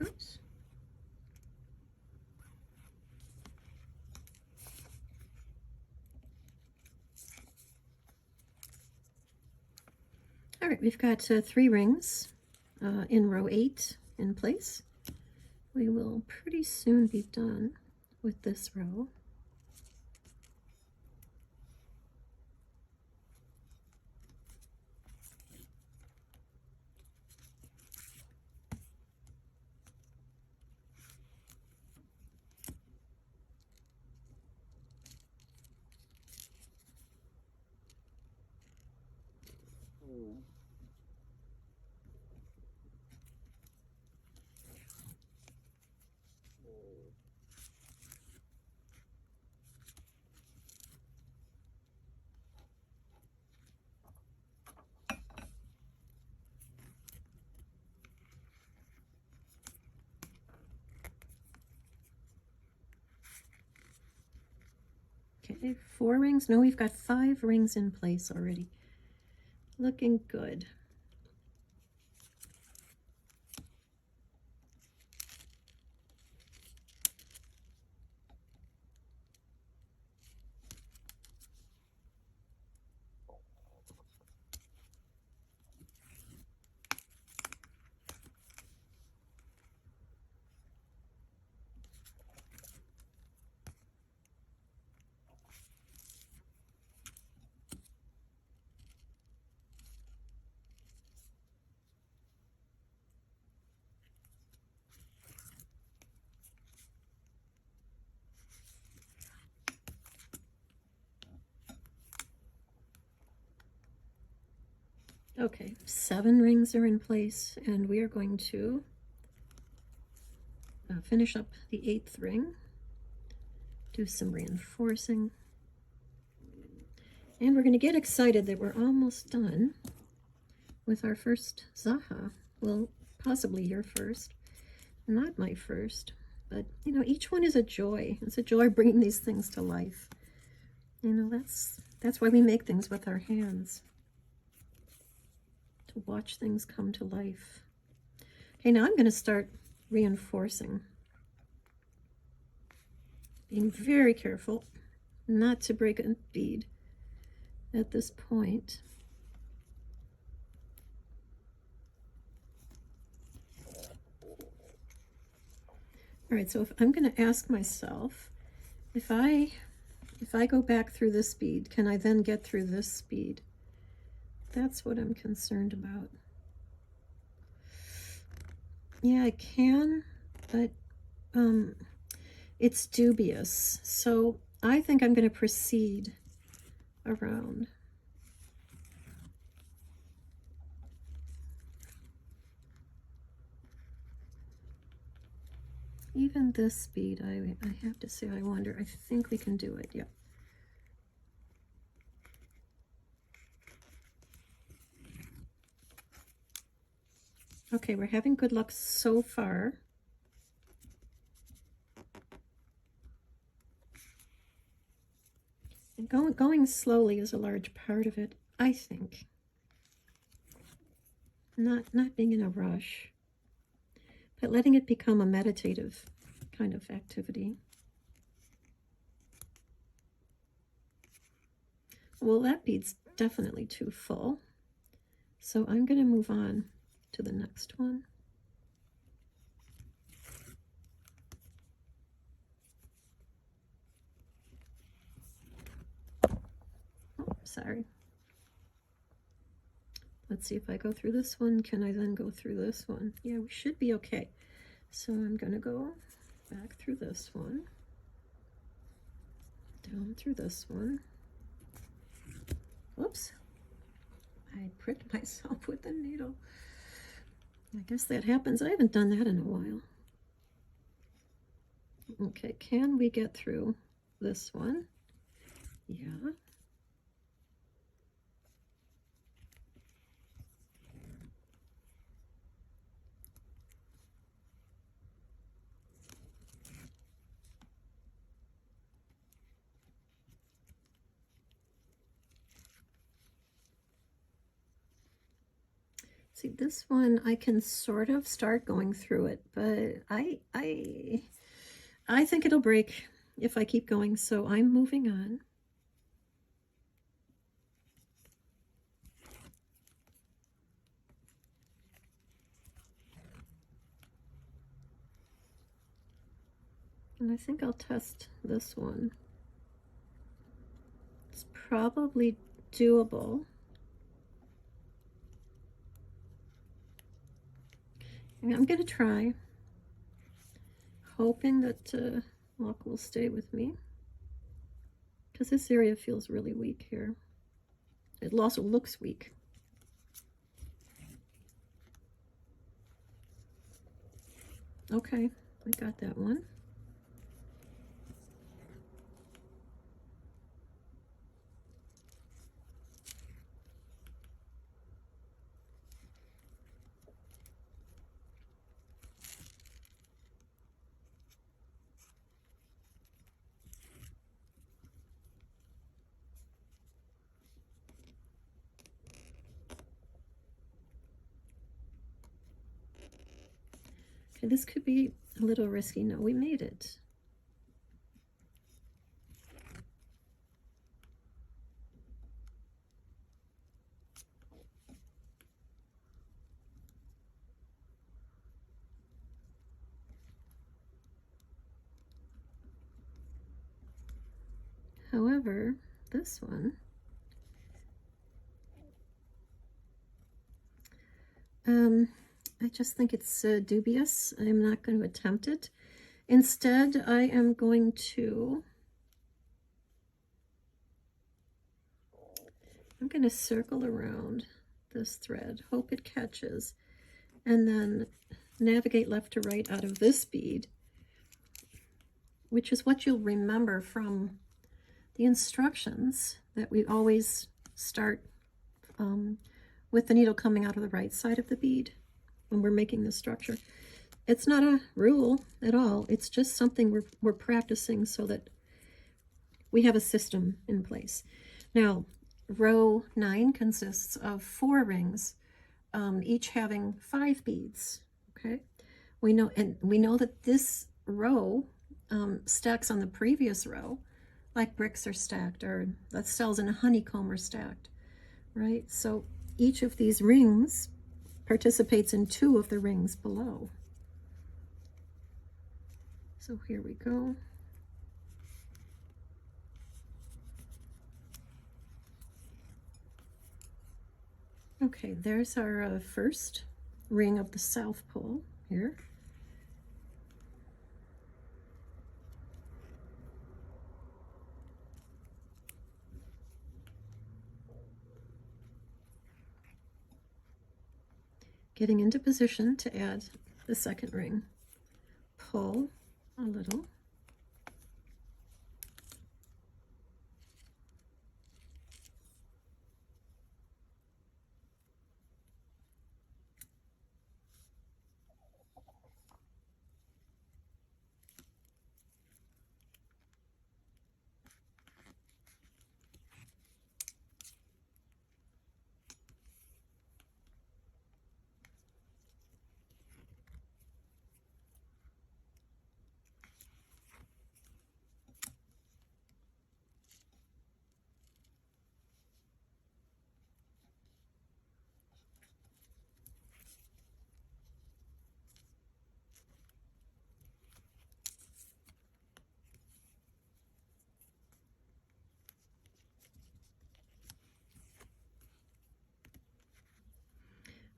Oops. All right, we've got 3 rings in row 8 in place. We will pretty soon be done with this row. Okay, 4 rings. No, we've got 5 rings in place already. Looking good. Okay, 7 rings are in place, and we are going to finish up the 8th ring, do some reinforcing, and we're going to get excited that we're almost done with our first Zaha. Well, possibly your first, not my first, but you know, each one is a joy. It's a joy bringing these things to life. You know, that's why we make things with our hands, to watch things come to life. Okay, now I'm going to start reinforcing. Being very careful not to break a bead at this point. All right, so if I'm going to ask myself, if I go back through this bead, can I then get through this bead? That's what I'm concerned about. Yeah, I can, but it's dubious. So I think I'm going to proceed around. Even this bead, I have to say, I wonder, I think we can do it, yeah. Okay, we're having good luck so far. And going slowly is a large part of it, I think. Not being in a rush, but letting it become a meditative kind of activity. Well, that bead's definitely too full, so I'm going to move on to the next one. Oh, sorry. Let's see if I go through this one. Can I then go through this one? Yeah, we should be okay. So I'm going to go back through this one, down through this one. Whoops. I pricked myself with the needle. I guess that happens. I haven't done that in a while. Okay, can we get through this one? Yeah. See, this one I can sort of start going through it, but I think it'll break if I keep going, so I'm moving on. And I think I'll test this one. It's probably doable. I'm going to try, hoping that luck will stay with me, because this area feels really weak here. It also looks weak. Okay, we got that one. Okay, this could be a little risky. No, we made it. However, this one, I just think it's dubious. I'm not going to attempt it. Instead, I am going to, circle around this thread, hope it catches, and then navigate left to right out of this bead, which is what you'll remember from the instructions, that we always start with the needle coming out of the right side of the bead when we're making this structure. It's not a rule at all. It's just something we're practicing so that we have a system in place. Now, row 9 consists of 4 rings, each having 5 beads. Okay, we know that this row stacks on the previous row, like bricks are stacked, or the cells in a honeycomb are stacked, right? So each of these rings participates in 2 of the rings below. So here we go. Okay, there's our first ring of the South Pole here. Getting into position to add the second ring. Pull a little.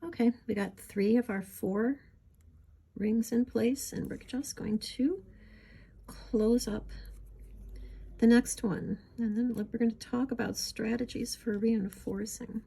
Okay, we got 3 of our 4 rings in place, and we're just going to close up the next one, and then we're going to talk about strategies for reinforcing.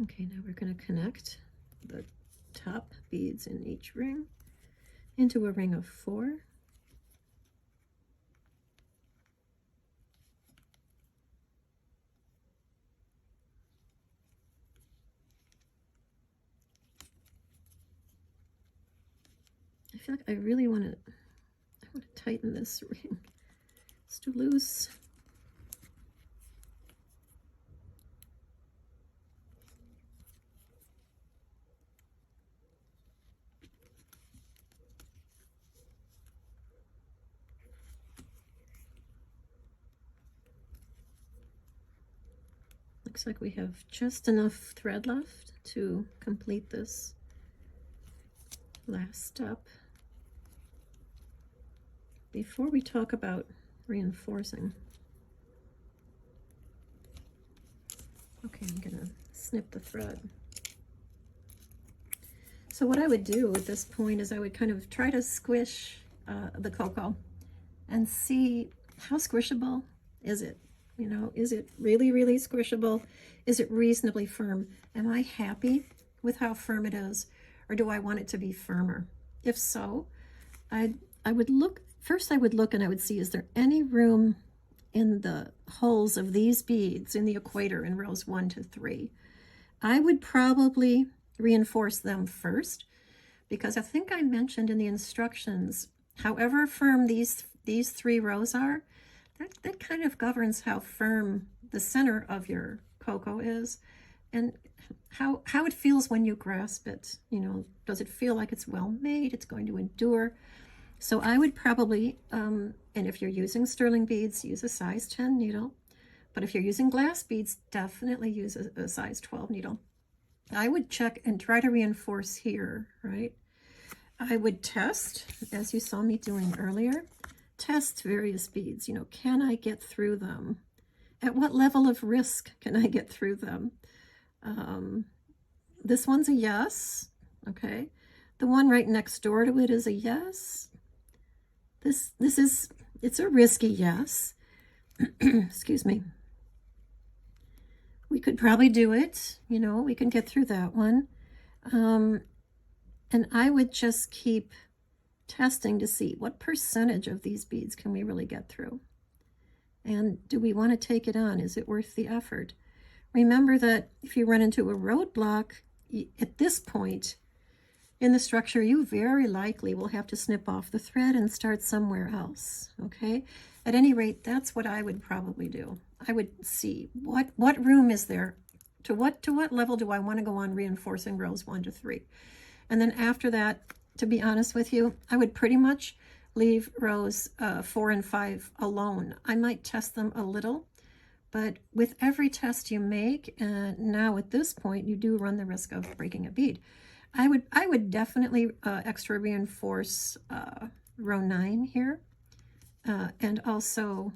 Okay, now we're going to connect the top beads in each ring into a ring of 4. I feel like I really want to tighten this ring. It's too loose. Looks like we have just enough thread left to complete this last step before we talk about reinforcing. Okay, I'm gonna snip the thread. So what I would do at this point is I would kind of try to squish the cocoa and see how squishable is it. You know, is it really, really squishable? Is it reasonably firm? Am I happy with how firm it is? Or do I want it to be firmer? If so, I would look, first I would look and I would see, is there any room in the holes of these beads in the equator in rows 1 to 3? I would probably reinforce them first, because I think I mentioned in the instructions, however firm these 3 rows are, that kind of governs how firm the center of your cocoa is, and how it feels when you grasp it. You know, does it feel like it's well made, it's going to endure? So I would probably, and if you're using sterling beads, use a size 10 needle. But if you're using glass beads, definitely use a size 12 needle. I would check and try to reinforce here, right? I would test, as you saw me doing earlier, test various beads. You know, can I get through them? At what level of risk can I get through them? This one's a yes, okay? The one right next door to it is a yes. It's a risky yes. Excuse me. We could probably do it, you know, we can get through that one. And I would just keep testing to see what percentage of these beads can we really get through. And do we want to take it on? Is it worth the effort? Remember that if you run into a roadblock, at this point in the structure, you very likely will have to snip off the thread and start somewhere else, okay? At any rate, that's what I would probably do. I would see what room is there, to what level do I want to go on reinforcing rows 1 to 3. And then after that, to be honest with you, I would pretty much leave rows 4 and 5 alone. I might test them a little, but with every test you make, now at this point, you do run the risk of breaking a bead. I would definitely extra reinforce row 9 here, and also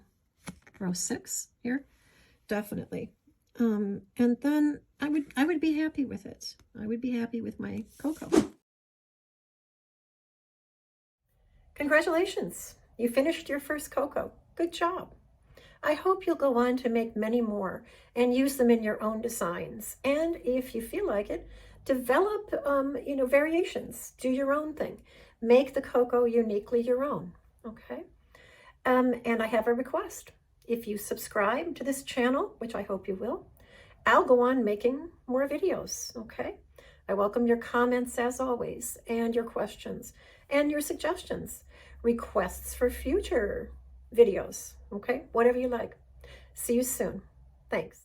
row 6 here, definitely. And then I would be happy with it. I would be happy with my cocoa. Congratulations, you finished your first cocoa. Good job. I hope you'll go on to make many more and use them in your own designs. And if you feel like it, develop, variations. Do your own thing. Make the cocoa uniquely your own, okay? And I have a request. If you subscribe to this channel, which I hope you will, I'll go on making more videos, okay? I welcome your comments as always, and your questions, and your suggestions, requests for future videos, okay? Whatever you like. See you soon. Thanks.